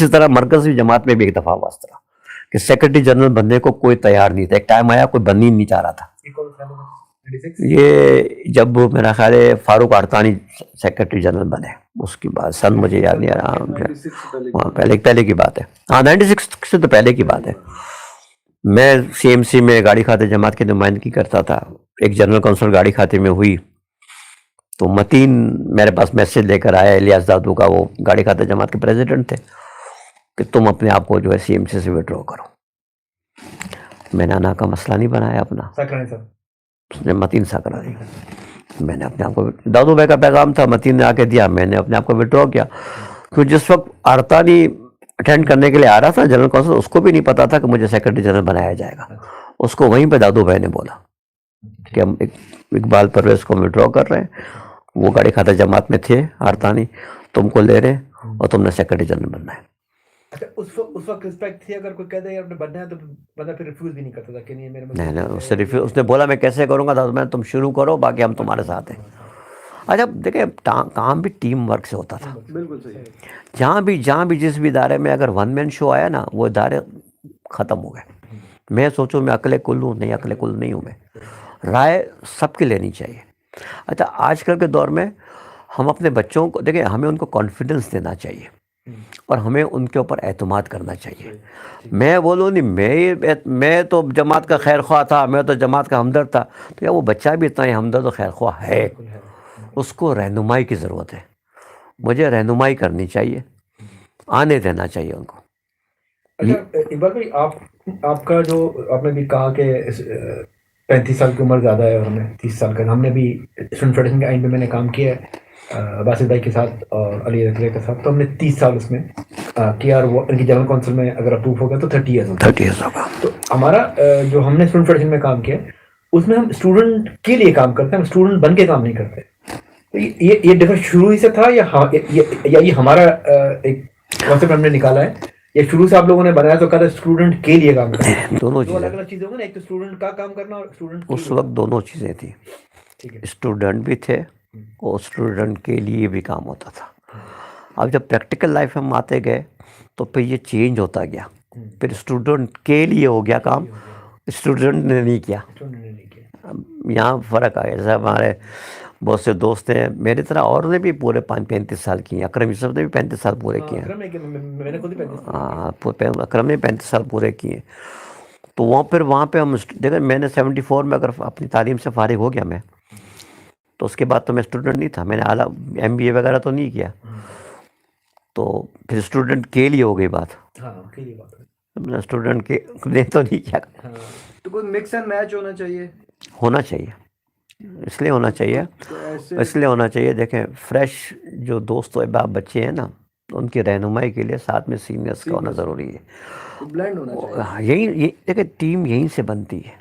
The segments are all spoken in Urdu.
اسی طرح مرکزی جماعت میں بھی ایک دفعہ ہوا اس طرح کہ سیکرٹری جنرل بننے کو کوئی تیار نہیں تھا. ایک ٹائم آیا کوئی بننی نہیں چاہ رہا تھا. یہ جب میرا خیال ہے فاروق ارتانی سیکرٹری جنرل بنے, اس کے بعد سن مجھے یاد نہیں آ رہا, پہلے کی بات ہے. ہاں 96 سے تو پہلے کی بات ہے. میں سی ایم سی میں گاڑی کھاتے جماعت کی نمائندگی کرتا تھا. ایک جنرل کونسل گاڑی کھاتے میں ہوئی تو متین میرے پاس میسج لے کر آیا, الیاس دادو کا, وہ گاڑی کھاتے جماعت کے پریزیڈنٹ تھے, کہ تم اپنے آپ کو جو ہے سی ایم سی سے وڈرا کرو. میں نے انا کا مسئلہ نہیں بنایا اپنا, اس نے متین ساکرا دی. میں نے اپنے آپ کو, دادو بھائی کا پیغام تھا, متین نے آ کے دیا, میں نے اپنے آپ کو وڈرا کیا. کیونکہ جس وقت ارتانی اٹینڈ کرنے کے لیے آ رہا تھا جنرل کونسل, اس کو بھی نہیں پتا تھا کہ مجھے سیکرٹری جنرل بنایا جائے گا. اس کو وہیں پہ دادو بھائی نے بولا کہ ہم اقبال پرویز کو وڈرا کر رہے ہیں, وہ گاڑی کھاتا جماعت میں تھے ارتانی, تم کو لے رہے ہیں اور تم نے سیکرٹری جنرل بننا ہے. اچھا اس وقت رسپیکٹ تھی, اگر کوئی کہہ دے آپ نے بننا ہے تو بندہ پھر ریفیوز بھی نہیں کرتا تھا کہ نہیں میرے نہیں, اس نے بولا میں کیسے کروں گا, دادو میں تم شروع کرو, باقی ہم تمہارے ساتھ ہیں. اچھا دیکھیں کام بھی ٹیم ورک سے ہوتا تھا. بالکل صحیح. جہاں بھی جس بھی ادارے میں اگر ون مین شو آیا نا, وہ ادارے ختم ہو گئے. میں سوچوں میں عقل کل ہوں, نہیں عقل کل نہیں ہوں میں. رائے سب کی لینی چاہیے. اچھا آج کل کے دور میں ہم اپنے بچوں کو دیکھیں, ہمیں ان کو کانفیڈنس دینا چاہیے اور ہمیں ان کے اوپر اعتماد کرنا چاہیے. میں بولوں نہیں میں تو جماعت کا خیر خواہ تھا, میں تو جماعت کا ہمدرد تھا, تو یا وہ بچہ بھی اتنا ہی ہمدرد و خیر خواہ ہے, اس کو رہنمائی کی ضرورت ہے. مجھے رہنمائی کرنی چاہیے, آنے دینا چاہیے ان کو. اچھا اقبال بھائی, آپ کا جو آپ نے بھی کہا کہ 35 سال کی عمر زیادہ ہے اور ہمیں 30 سال کا, ہم نے بھی اسٹوڈنٹ فیڈریشن کے آئین پہ میں نے کام کیا ہے باسط بھائی کے ساتھ اور علی رضوی کے ساتھ, تو ہم نے 30 سال اس میں کیا, اور وہ ان کی جنرل کونسل میں اگر اپروو ہو گیا تو 30 ایئرز ہوگا. تو ہمارا جو ہم نے اسٹوڈنٹ فیڈریشن میں کام کیا اس میں ہم اسٹوڈنٹ کے لیے کام کرتے ہیں, ہم اسٹوڈنٹ بن کے کام نہیں کرتے. یہ ڈفرنس شروع ہی سے تھا یا یہ ہمارا ایک کانسیپٹ ہم نے نکالا ہے, یا شروع سے آپ لوگوں نے بنایا تو کہا اسٹوڈنٹ کے لیے کام کرنا؟ دونوں الگ الگ چیزیں ہوں گی نا, ایک تو اسٹوڈنٹ کا کام کرنا اور اسٹوڈنٹ اس وقت دونوں چیزیں تھیں. اسٹوڈنٹ بھی تھے اور اسٹوڈنٹ کے لیے بھی کام ہوتا تھا. اب جب پریکٹیکل لائف میں ہم آتے گئے تو پھر یہ چینج ہوتا گیا, پھر اسٹوڈنٹ کے لیے ہو گیا کام, اسٹوڈنٹ نے نہیں کیا. یہاں فرق آیا. جیسے ہمارے بہت سے دوست ہیں میری طرح, اور نے بھی پورے 35 سال کیے ہیں. اکرم یوسف نے بھی 35 سال پورے کیے ہیں. ہاں اکرم نے 35 سال پورے کیے ہیں. تو وہاں پہ ہم دیکھیں, میں نے 74 میں اگر اپنی تعلیم سے فارغ ہو گیا میں, تو اس کے بعد تو میں اسٹوڈنٹ نہیں تھا, میں نے اعلیٰ MBA وغیرہ تو نہیں کیا. تو پھر اسٹوڈنٹ کے لیے ہو گئی بات, اسٹوڈنٹ کے لیے تو نہیں کیا. تو کوئی مکس اینڈ میچ ہونا چاہیے. اس لیے ہونا چاہیے. دیکھیں فریش جو دوست و احباب بچے ہیں نا, ان کی رہنمائی کے لیے ساتھ میں سینئرس کا ہونا ضروری ہے. بلینڈ ہونا چاہیے. یہی دیکھیں ٹیم یہیں سے بنتی ہے.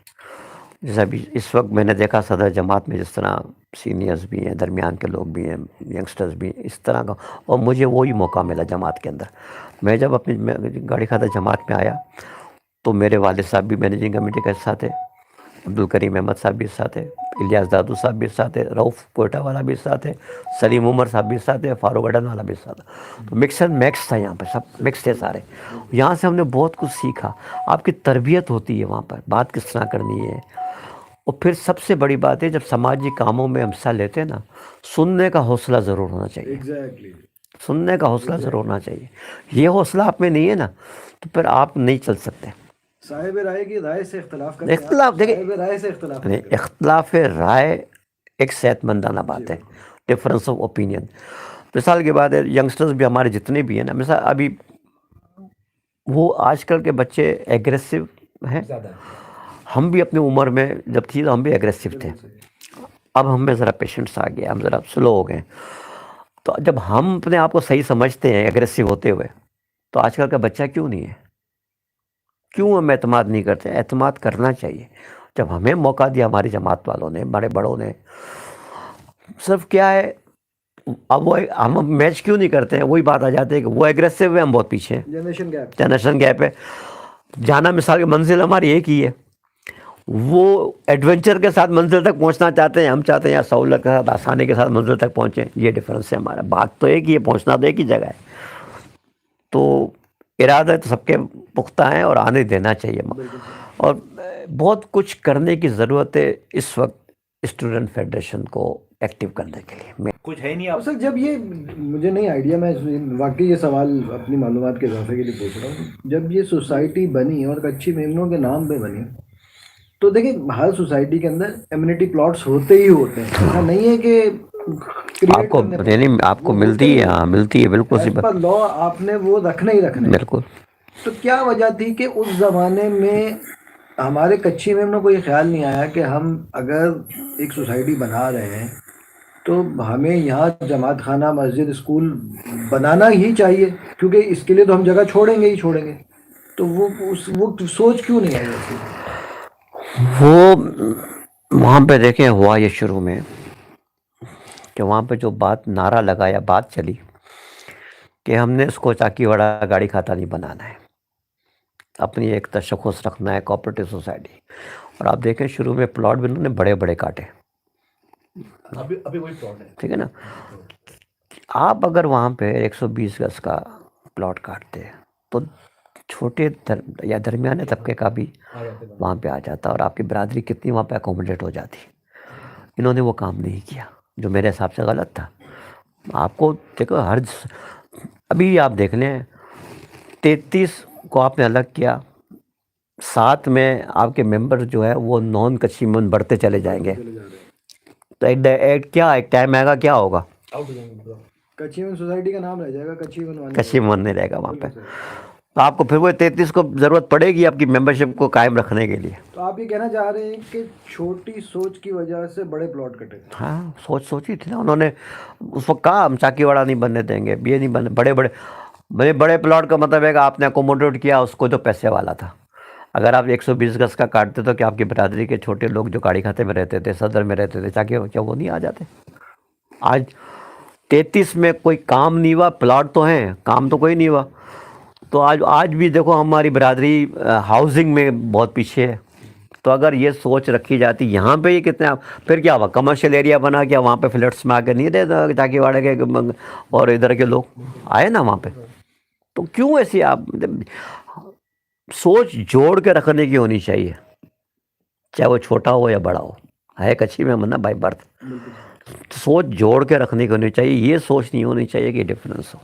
جیسا ابھی اس وقت میں نے دیکھا صدر جماعت میں جس طرح سینئرز بھی ہیں, درمیان کے لوگ بھی ہیں, ینگسٹرز بھی ہیں, اس طرح کا. اور مجھے وہی موقع ملا جماعت کے اندر. میں جب اپنی گاڑی کھاتا جماعت میں آیا تو میرے والد صاحب بھی مینیجنگ کمیٹی کا حصہ تھے, عبدالکریم احمد صاحب بھی حصہ تھے, الیاس دادو صاحب بھی حصہ تھے, رؤف کوئٹہ والا بھی حصہ تھے, سلیم عمر صاحب بھی حصہ تھے, فاروق اڈن والا بھی حصہ تھا. تو مکس اینڈ میکس تھا یہاں پہ, سب مکس تھے سارے. یہاں سے ہم نے بہت کچھ سیکھا. آپ کی تربیت ہوتی ہے وہاں پر, بات کس طرح کرنی ہے. اور پھر سب سے بڑی بات ہے, جب سماجی کاموں میں ہم حصہ لیتے ہیں نا, سننے کا حوصلہ ضرور ہونا چاہیے. سننے کا حوصلہ ضرور ہونا چاہیے. یہ حوصلہ آپ میں نہیں ہے نا, تو پھر آپ نہیں چل سکتے. صاحب رائے کی رائے سے اختلاف اختلاف رائے ایک صحت مندانہ بات ہے, ڈفرینس آف اوپینین. مثال کی بات ہے, ینگسٹرز بھی ہمارے جتنے بھی ہیں نا, مثال ابھی وہ آج کل کے بچے ایگریسو ہیں. ہم بھی اپنی عمر میں جب تھی تو ہم بھی ایگریسو تھے. اب ہم میں ذرا پیشنٹس آ گیا, ہم ذرا سلو ہو گئے. تو جب ہم اپنے آپ کو صحیح سمجھتے ہیں ایگریسو ہوتے ہوئے, تو آج کل کا بچہ کیوں نہیں ہے, کیوں ہم اعتماد نہیں کرتے؟ اعتماد کرنا چاہیے. جب ہمیں موقع دیا ہماری جماعت والوں نے, بڑے بڑوں نے, صرف کیا ہے, اب وہ ہم میچ کیوں نہیں کرتے ہیں, وہی بات آ جاتی ہے کہ وہ ایگریسو ہے, ہم بہت پیچھے ہیں. جنریشن گیپ ہے. جانا مثال کی منزل ہماری ایک ہی ہے, وہ ایڈونچر کے ساتھ منزل تک پہنچنا چاہتے ہیں, ہم چاہتے ہیں یا سہولت کے ساتھ آسانی کے ساتھ منزل تک پہنچیں. یہ ڈفرینس ہے ہمارا. بات تو ایک ہی ہے, پہنچنا تو ایک ہی جگہ ہے. تو ارادہ تو سب کے پختہ ہیں اور آنے دینا چاہیے، اور بہت کچھ کرنے کی ضرورت ہے اس وقت اسٹوڈنٹ فیڈریشن کو ایکٹیو کرنے کے لیے. کچھ ہے نہیں آپ سر جب یہ مجھے نہیں آئیڈیا، میں واقعی یہ سوال اپنی معلومات کے اضافے کے لیے پوچھ رہا ہوں، جب یہ سوسائٹی بنی اور کچی میمنوں کے نام پہ بنی تو دیکھیں ہر سوسائٹی کے اندر ایمینٹی پلاٹس ہوتے ہی ہوتے ہیں، ایسا نہیں ہے کہ آپ کو نہیں آپ کو ملتی ہے، ہاں ملتی ہے، بالکل سی ایز بات، پر لا آپ نے وہ رکھنے ہی رکھنے. بالکل. تو کیا وجہ تھی کہ اس زمانے میں ہمارے کچی میمنوں کو یہ خیال نہیں آیا کہ ہم اگر ایک سوسائٹی بنا رہے ہیں تو ہمیں یہاں جماعت خانہ، مسجد، اسکول بنانا ہی چاہیے، کیونکہ اس کے لیے تو ہم جگہ چھوڑیں گے ہی چھوڑیں گے. تو وہ سوچ کیوں نہیں آئی ایسی؟ وہ وہاں پہ دیکھیں ہوا یہ شروع میں کہ وہاں پہ جو بات نعرہ لگایا، بات چلی کہ ہم نے اس کو چاکی واڑا گاڑی کھاتا نہیں بنانا ہے، اپنی ایک تشخص رکھنا ہے، کوآپریٹو سوسائٹی. اور آپ دیکھیں شروع میں پلاٹ بھی انہوں نے بڑے بڑے کاٹے، ابھی وہی پلاٹ ہے. ٹھیک ہے نا. آپ اگر وہاں پہ 120 گز کا پلاٹ کاٹتے تو چھوٹے یا درمیانے طبقے کا بھی وہاں پہ آ جاتا، اور آپ کی برادری کتنی وہاں پہ اکوموڈیٹ ہو جاتی. انہوں نے وہ کام نہیں کیا، جو میرے حساب سے غلط تھا. آپ کو دیکھو ابھی آپ دیکھ لیں 33 کو آپ نے الگ کیا، 7 میں آپ کے ممبر جو ہے وہ نان کچی من بڑھتے چلے جائیں گے، تو ایک ٹائم آئے گا کیا ہوگا، کچی من سوسائٹی کا نام رہ جائے گا، کچی من نہیں رہے گا وہاں پہ. تو آپ کو پھر وہ 33 کو ضرورت پڑے گی آپ کی ممبرشپ کو قائم رکھنے کے لیے. تو آپ یہ کہنا چاہ رہے ہیں کہ چھوٹی سوچ کی وجہ سے بڑے پلاٹ کٹے. ہاں سوچی تھی نا انہوں نے اس وقت، کہا ہم چاکی واڑا نہیں بننے دیں گے، یہ نہیں بننے، بڑے پلاٹ کا مطلب ہے کہ آپ نے اکوموڈیٹ کیا اس کو جو پیسے والا تھا. اگر آپ 120 گز کا کاٹتے تو کیا آپ کی برادری کے چھوٹے لوگ جو گاڑی کھاتے میں رہتے تھے، صدر میں رہتے تھے، چاکی کیا وہ نہیں آ جاتے؟ آج 33 میں کوئی کام نہیں ہوا، پلاٹ تو ہیں، کام تو کوئی نہیں ہوا. تو آج بھی دیکھو ہماری برادری ہاؤسنگ میں بہت پیچھے ہے. تو اگر یہ سوچ رکھی جاتی یہاں پہ ہی کتنے، پھر کیا ہوا، کمرشل ایریا بنا کیا وہاں پہ فلیٹس میں آ کے نہیں رہتے چاکی واڑے کے اور ادھر کے لوگ آئے نا وہاں پہ. تو کیوں ایسی آپ سوچ جوڑ کے رکھنے کی ہونی چاہیے، چاہے وہ چھوٹا ہو یا بڑا ہو، ہے کچھی میں من بائی برتھ. سوچ جوڑ کے رکھنے کی ہونی چاہیے، یہ سوچ نہیں ہونی چاہیے کہ ڈفرینس ہو،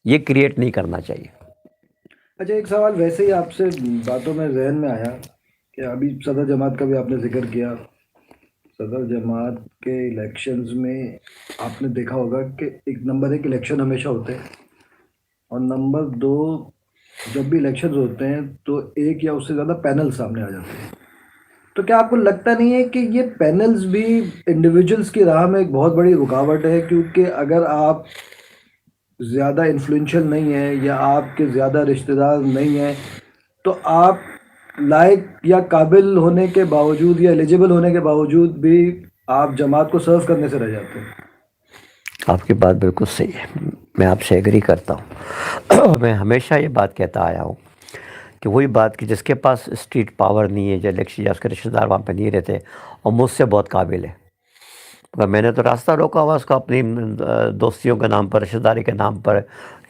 یہ کریٹ نہیں کرنا چاہیے. اچھا ایک سوال ویسے ہی آپ سے باتوں میں ذہن میں آیا کہ ابھی صدر جماعت کا بھی آپ نے ذکر کیا. صدر جماعت کے الیکشنز میں آپ نے دیکھا ہوگا کہ ایک نمبر 1 الیکشن ہمیشہ ہوتے ہیں، اور نمبر 2 جب بھی الیکشنز ہوتے ہیں تو ایک یا اس سے زیادہ پینل سامنے آ جاتے ہیں. تو کیا آپ کو لگتا نہیں ہے کہ یہ پینلز بھی انڈیویجولز کی راہ میں ایک بہت بڑی رکاوٹ ہے؟ کیونکہ اگر آپ زیادہ انفلوئنشل نہیں ہیں یا آپ کے زیادہ رشتہ دار نہیں ہیں تو آپ لائق یا قابل ہونے کے باوجود یا ایلیجیبل ہونے کے باوجود بھی آپ جماعت کو سرو کرنے سے رہ جاتے ہیں. آپ کی بات بالکل صحیح ہے، میں آپ سے ایگری کرتا ہوں. میں ہمیشہ یہ بات کہتا آیا ہوں کہ وہی بات کہ جس کے پاس اسٹریٹ پاور نہیں ہے، جو الیکشن یا اس کے رشتہ دار وہاں پہ نہیں رہتے اور مجھ سے بہت قابل ہے، میں نے تو راستہ روکا ہوا اس کو اپنی دوستیوں کے نام پر، رشتہ داری کے نام پر،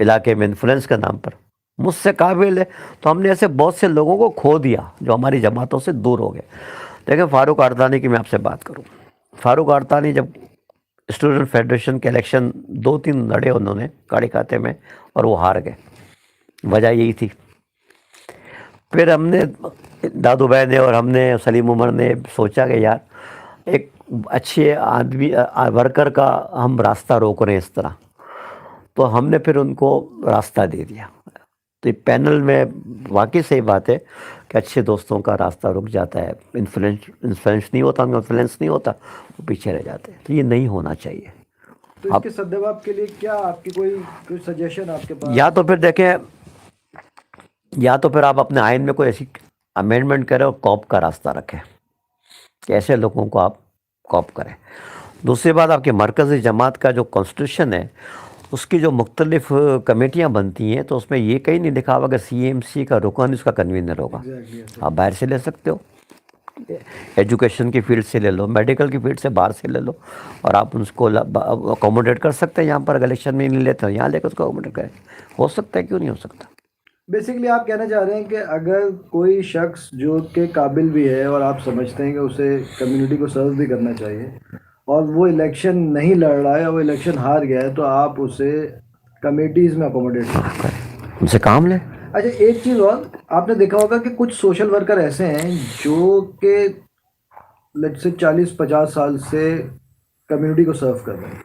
علاقے میں انفلوئنس کے نام پر، مجھ سے قابل ہے. تو ہم نے ایسے بہت سے لوگوں کو کھو دیا جو ہماری جماعتوں سے دور ہو گئے. دیکھیں فاروق اردانی کی میں آپ سے بات کروں، فاروق اردانی جب اسٹوڈنٹ فیڈریشن کے الیکشن 2-3 لڑے انہوں نے گاڑی کھاتے میں اور وہ ہار گئے، وجہ یہی تھی. پھر ہم نے دادو بھائی نے اور ہم نے سلیم عمر نے سوچا کہ یار ایک اچھے آدمی ورکر کا ہم راستہ روک رہے ہیں اس طرح، تو ہم نے پھر ان کو راستہ دے دیا. تو پینل میں واقعی صحیح بات ہے کہ اچھے دوستوں کا راستہ رک جاتا ہے، انفلوئنس نہیں ہوتا، انفلوئنس نہیں ہوتا، وہ پیچھے رہ جاتے ہیں. تو یہ نہیں ہونا چاہیے. تو اس کے سدجواب کے لیے کیا آپ کی کوئی سجیشن آپ کے پاس؟ یا تو پھر دیکھیں، یا تو پھر آپ اپنے آئین میں کوئی ایسی امینڈمنٹ کریں اور کوپ کا راستہ رکھیں کہ ایسے لوگوں کو آپ کوپ کریں. دوسری بات، آپ کے مرکزی جماعت کا جو کانسٹیٹیوشن ہے اس کی جو مختلف کمیٹیاں بنتی ہیں تو اس میں یہ کہیں نہیں لکھا ہوا کہ سی ایم سی کا رکن اس کا کنوینر ہوگا. آپ باہر سے لے سکتے ہو، ایجوکیشن کی فیلڈ سے لے لو، میڈیکل کی فیلڈ سے باہر سے لے لو، اور آپ اس کو اکوموڈیٹ کر سکتے ہیں. یہاں پر اگر الیکشن میں نہیں لیتے ہو یہاں لے کر اس کو اکوموڈیٹ کریں، ہو سکتا ہے، کیوں نہیں ہو سکتا. بیسیکلی آپ کہنا چاہ رہے ہیں کہ اگر کوئی شخص جو کہ قابل بھی ہے اور آپ سمجھتے ہیں کہ اسے کمیونٹی کو سرو بھی کرنا چاہیے اور وہ الیکشن نہیں لڑ رہا ہے اور وہ الیکشن ہار گیا ہے تو آپ اسے کمیٹیز میں اکوموڈیٹ کریں. ان سے کام لیں. اچھا ایک چیز اور آپ نے دیکھا ہوگا کہ کچھ سوشل ورکر ایسے ہیں جو کہ لیٹ سے 40-50 سال سے کمیونٹی کو سرو کر رہے ہیں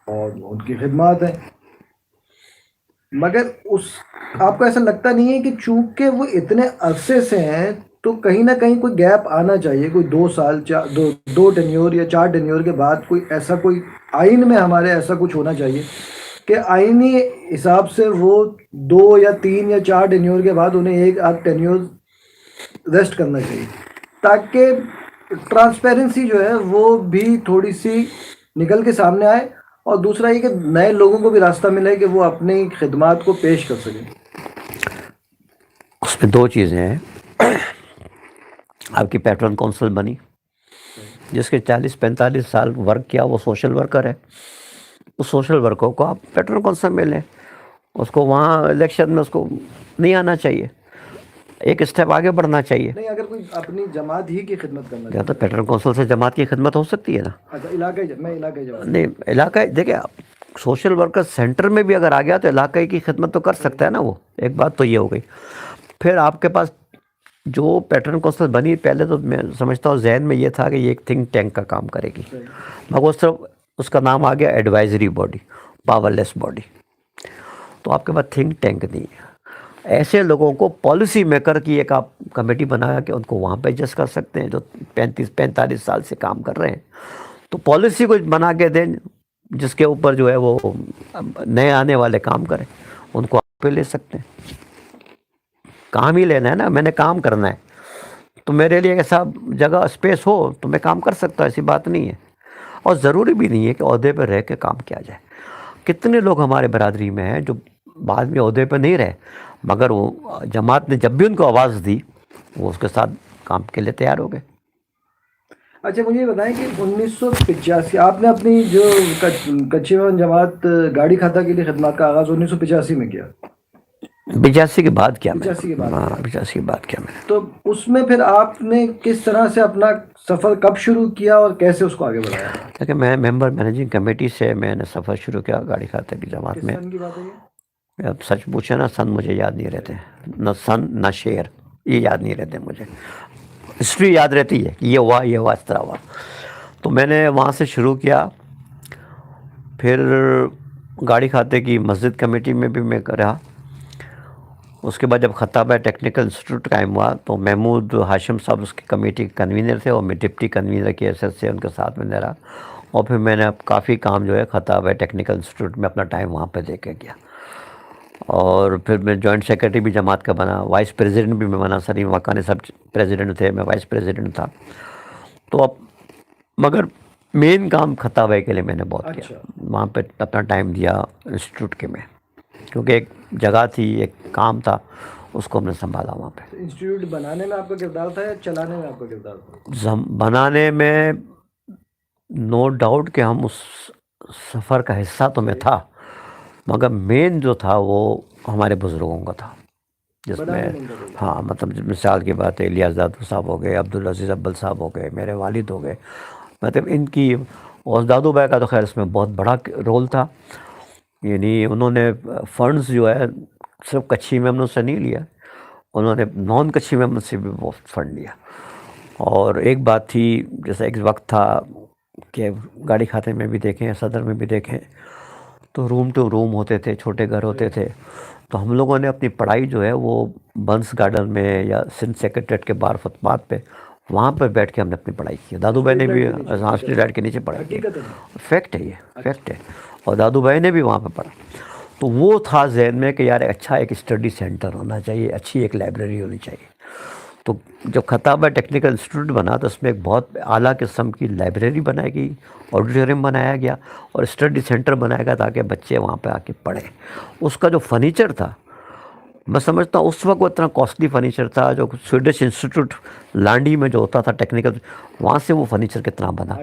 اور ان کی خدمات ہیں، مگر آپ کو ایسا لگتا نہیں ہے کہ چونکہ وہ اتنے عرصے سے ہیں تو کہیں نہ کہیں کوئی گیپ آنا چاہیے، کوئی 2 سال دو ٹینیور یا 4 ٹینیور کے بعد کوئی آئین میں ہمارے ایسا کچھ ہونا چاہیے کہ آئینی حساب سے وہ 2 یا 3 یا 4 ٹینیور کے بعد انہیں ایک آدھ ٹینیور ریسٹ کرنا چاہیے تاکہ ٹرانسپیرنسی جو ہے وہ بھی تھوڑی سی نکل کے سامنے آئے اور دوسرا یہ کہ نئے لوگوں کو بھی راستہ ملے کہ وہ اپنی خدمات کو پیش کر سکیں. اس میں 2 چیزیں ہیں. آپ کی پیٹرن کونسل بنی، جس کے 40-45 سال ورک کیا وہ سوشل ورکر ہے، اس سوشل ورکر کو آپ پیٹرن کونسل میں لیں. اس کو وہاں الیکشن میں اس کو نہیں آنا چاہیے، ایک اسٹیپ آگے بڑھنا چاہیے. نہیں اگر کوئی اپنی جماعت ہی کی خدمت کرنا کیا تو پیٹرن کونسل سے جماعت کی خدمت ہو سکتی ہے نا. اچھا علاقائی جماعت نہیں علاقہ دیکھیں سوشل ورکر سینٹر میں بھی اگر آ گیا تو علاقائی کی خدمت تو کر سکتا ہے نا وہ. ایک بات تو یہ ہو گئی. پھر آپ کے پاس جو پیٹرن کونسل بنی پہلے تو میں سمجھتا ہوں ذہن میں یہ تھا کہ یہ ایک تھنک ٹینک کا کام کرے گی، مگر اس طرف اس کا نام آ گیا ایڈوائزری باڈی، پاور لیس باڈی. تو آپ کے پاس تھنک ٹینک نہیں ہے. ایسے لوگوں کو پالیسی میکر کی ایک آپ کمیٹی بنایا کہ ان کو وہاں پہ ایڈجسٹ کر سکتے ہیں جو 35-45 سال سے کام کر رہے ہیں. تو پالیسی کو بنا کے دیں جس کے اوپر جو ہے وہ نئے آنے والے کام کریں، ان کو آپ پہ لے سکتے ہیں. کام ہی لینا ہے نا، میں نے کام کرنا ہے تو میرے لیے ایسا جگہ اسپیس ہو تو میں کام کر سکتا ہوں، ایسی بات نہیں ہے. اور ضروری بھی نہیں ہے کہ عہدے پہ رہ کے کام کیا جائے. کتنے لوگ ہمارے برادری میں ہیں جو بعد میں عہدے پہ نہیں رہے مگر وہ جماعت نے جب بھی ان کو آواز دی وہ اس کے ساتھ کام کے لیے تیار ہو گئے. اچھا مجھے یہ بتائیں کہ 1985 آپ نے اپنی جو کچھی جماعت گاڑی کھاتا کے لیے خدمات کا آغاز 1985 میں کیا. 85 کے بعد کیا میں 85 کے بعد ہاں 85 کے بعد کیا میں نے. تو اس میں پھر آپ نے کس طرح سے اپنا سفر کب شروع کیا اور کیسے اس کو آگے بڑھایا؟ لیکن میں ممبر مینیجنگ کمیٹی سے میں نے سفر شروع کیا گاڑی کھاتے کی جماعت میں. کس سن کی بات ہے یہ؟ اب سچ پوچھے نا سن مجھے یاد نہیں رہتے، نہ سن نہ شعر یہ یاد نہیں رہتے مجھے. ہسٹری یاد رہتی ہے کہ یہ ہوا اس طرح ہوا. تو میں نے وہاں سے شروع کیا. پھر گاڑی کھاتے کی مسجد کمیٹی میں بھی میں رہا. اس کے بعد جب خطابہ ٹیکنیکل انسٹیٹیوٹ قائم ہوا تو محمود ہاشم صاحب اس کی کمیٹی کے کنوینر تھے اور میں ڈپٹی کنوینر کی حیثیت سے ان کے ساتھ میں رہا. اور پھر میں نے اب کافی کام جو ہے خطابہ ٹیکنیکل انسٹیٹیوٹ میں اپنا ٹائم وہاں پہ دے کے کیا. اور پھر میں جوائنٹ سیکرٹری بھی جماعت کا بنا، وائس پریزیڈنٹ بھی میں بنا. سلیم وقانی صاحب پریزیڈنٹ تھے، میں وائس پریزیڈنٹ تھا. تو اب مگر مین کام خطابہ کے لیے میں نے بہت کیا، وہاں پہ اپنا ٹائم دیا انسٹیٹیوٹ کے میں، کیونکہ ایک جگہ تھی ایک کام تھا اس کو ہم نے سنبھالا وہاں پہ. انسٹیٹیوٹ بنانے میں آپ کا کردار تھا یا چلانے میں آپ کا کردار تھا؟ بنانے میں نو ڈاؤٹ کہ ہم اس سفر کا حصہ تو میں تھا مگر مین جو تھا وہ ہمارے بزرگوں کا تھا، جس میں ہاں مطلب مثال کی بات ہے الیاس دادو صاحب ہو گئے، عبدالعزیز ابل صاحب ہو گئے، میرے والد ہو گئے. مطلب ان کی اور دادو بھائی کا تو خیر اس میں بہت بڑا رول تھا. یعنی انہوں نے فنڈز جو ہے صرف کچھی میمنوں سے نہیں لیا، انہوں نے نان کچھی میمنوں سے بھی بہت فنڈ لیا. اور ایک بات تھی جیسا ایک وقت تھا کہ گاڑی کھاتے میں بھی دیکھیں صدر میں بھی دیکھیں تو روم ٹو روم ہوتے تھے، چھوٹے گھر ہوتے تھے. تو ہم لوگوں نے اپنی پڑھائی جو ہے وہ بنس گارڈن میں یا سندھ سیکریٹریٹ کے باہر فوٹپاتھ پہ وہاں پہ بیٹھ کے ہم نے اپنی پڑھائی کی. دادو بھائی نے بھی اسٹریٹ لائٹ کے نیچے پڑھائی کی، فیکٹ ہے یہ فیکٹ ہے. اور دادو بھائی نے بھی وہاں پہ پڑھا. تو وہ تھا ذہن میں کہ یار اچھا ایک اسٹڈی سینٹر ہونا چاہیے، اچھی ایک لائبریری ہونی چاہیے. تو جب خطابہ ٹیکنیکل انسٹیٹیوٹ بنا تو اس میں ایک بہت اعلیٰ قسم کی لائبریری بنائی گئی، آڈیٹوریم بنایا گیا اور اسٹڈی سینٹر بنایا گیا تاکہ بچے وہاں پہ آ کے پڑھیں. اس کا جو فرنیچر تھا میں سمجھتا ہوں اس وقت وہ اتنا کاسٹلی فرنیچر تھا، جو سویڈش انسٹیٹیوٹ لانڈی میں جو ہوتا تھا ٹیکنیکل وہاں سے وہ فرنیچر کتنا بنا.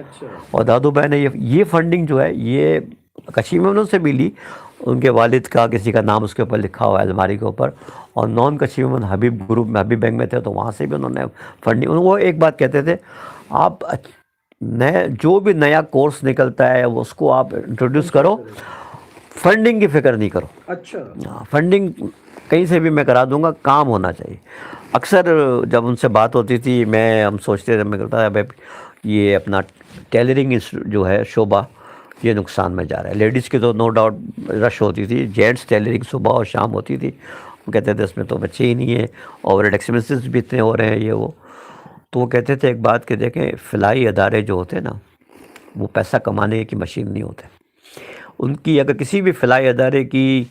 اور دادو بھائی نے یہ فنڈنگ جو ہے یہ کشمیر میں انہوں سے بھی لی, ان کے والد کا کسی کا نام اس کے اوپر لکھا ہوا ہے الماری کے اوپر, اور نان کشمیر میں حبیب گروپ میں حبیب بینک میں تھے تو وہاں سے بھی انہوں نے فنڈنگ. وہ ایک بات کہتے تھے, آپ نئے جو بھی نیا کورس نکلتا ہے اس کو آپ انٹروڈیوس کرو, فنڈنگ کی فکر نہیں کرو. اچھا فنڈنگ کہیں سے بھی میں کرا دوں گا, کام ہونا چاہیے. اکثر جب ان سے بات ہوتی تھی ہم سوچتے تھے, میں کہتا ہے بھائی یہ اپنا ٹیلرنگ جو ہے شعبہ یہ نقصان میں جا رہا ہے. لیڈیز کی تو نو ڈاؤٹ رش ہوتی تھی, جینٹس ٹیلرنگ صبح اور شام ہوتی تھی. وہ کہتے تھے اس میں تو بچے ہی نہیں ہیں, اوور ہیڈ ایکسپینسز بھی اتنے ہو رہے ہیں یہ وہ. تو وہ کہتے تھے ایک بات کہ دیکھیں فلاحی ادارے جو ہوتے ہیں نا وہ پیسہ کمانے کی مشین نہیں ہوتے. ان کی اگر کسی بھی فلاحی ادارے کی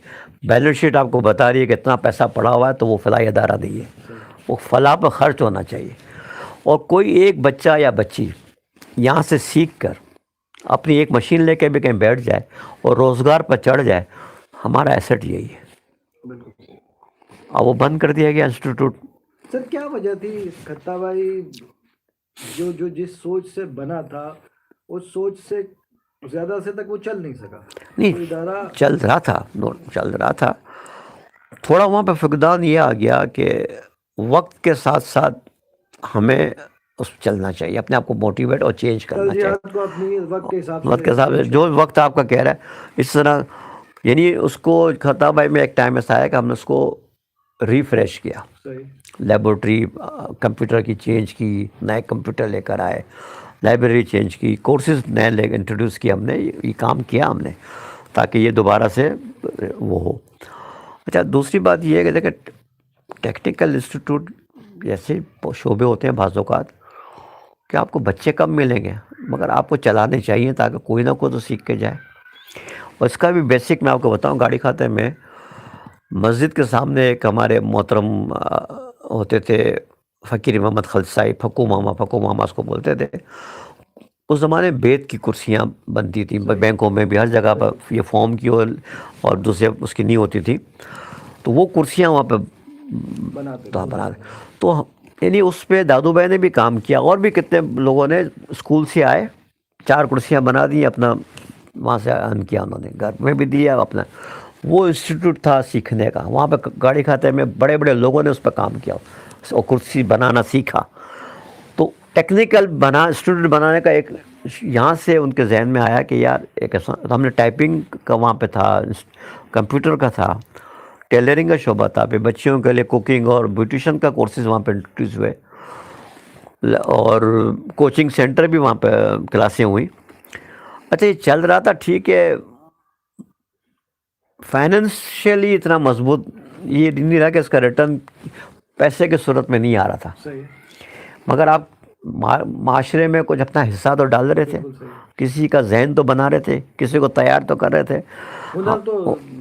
بیلنس شیٹ آپ کو بتا رہی ہے کہ اتنا پیسہ پڑا ہوا ہے تو وہ فلاحی ادارہ نہیں ہے, وہ فلاح پہ خرچ ہونا چاہیے. اور کوئی ایک بچہ یا بچی یہاں سے سیکھ کر اپنی ایک مشین لے کے بھی کہیں بیٹھ جائے اور روزگار پر چڑھ جائے, ہمارا ایسٹ یہی ہے. بالکل. اب وہ بند کر دیا گیا انسٹیٹیوٹ. سر کیا وجہ تھی کھٹا بھائی جو جس سوچ سے بنا تھا اس سوچ سے زیادہ سے تک وہ چل نہیں سکا؟ نہیں ادارہ چل رہا تھا. تھوڑا وہاں پہ فقدان یہ آ گیا کہ وقت کے ساتھ ساتھ ہمیں اس چلنا چاہیے, اپنے آپ کو موٹیویٹ اور چینج کرنا چاہیے. ترجیحات کو اپنی وقت کے حساب وقت کے حساب سے جو وقت آپ کا کہہ رہا ہے اس طرح, یعنی اس کو کھتا بھائی میں ایک ٹائم ایسا آیا کہ ہم نے اس کو ریفریش کیا, صحیح. لیبورٹری کمپیوٹر کی چینج کی, نئے کمپیوٹر لے کر آئے, لائبریری چینج کی, کورسز نئے لے کے انٹروڈیوس کیا ہم نے. یہ کام کیا ہم نے تاکہ یہ دوبارہ سے وہ ہو. اچھا دوسری بات یہ ہے کہ دیکھیں ٹیکنیکل انسٹیٹیوٹ جیسے شعبے ہوتے ہیں بعض اوقات کہ آپ کو بچے کم ملیں گے مگر آپ کو چلانے چاہیے تاکہ کوئی نہ کوئی تو سیکھ کے جائے. اور اس کا بھی بیسک میں آپ کو بتاؤں, گاڑی کھاتے میں مسجد کے سامنے ایک ہمارے محترم ہوتے تھے فقیر محمد خلصائی, پھکو ماما اس کو بولتے تھے. اس زمانے بیت کی کرسیاں بنتی تھیں بینکوں میں بھی, ہر جگہ پر یہ فارم کی اور دوسرے اس کی نہیں ہوتی تھی, تو وہ کرسیاں وہاں پہ بنا تو یعنی اس پہ دادو بھائی نے بھی کام کیا. اور بھی کتنے لوگوں نے اسکول سے آئے, 4 کرسیاں بنا دی, اپنا وہاں سے ارن کیا, انہوں نے گھر میں بھی دیا اپنا. وہ انسٹیٹیوٹ تھا سیکھنے کا, وہاں پہ گاڑی کھاتے میں بڑے بڑے لوگوں نے اس پہ کام کیا اور کرسی بنانا سیکھا. تو ٹیکنیکل انسٹیٹیوٹ بنانے کا ایک یہاں سے ان کے ذہن میں آیا کہ یار ایک ایسا, ہم نے ٹائپنگ کا وہاں پہ تھا, کمپیوٹر کا تھا, ٹیلرنگ کا شعبہ تھا, پھر بچیوں کے لیے کوکنگ اور بیوٹیشن کا کورسز وہاں پہ انٹروڈیوس ہوئے, اور کوچنگ سینٹر بھی وہاں پہ کلاسیں ہوئیں. اچھا یہ چل رہا تھا ٹھیک ہے, فائنینشیلی اتنا مضبوط یہ نہیں رہا کہ اس کا ریٹرن پیسے کی صورت میں نہیں آ رہا تھا, مگر آپ معاشرے میں کچھ اپنا حصہ تو ڈال رہے تھے, کسی کا ذہن تو بنا رہے تھے, کسی کو تیار تو کر رہے تھے,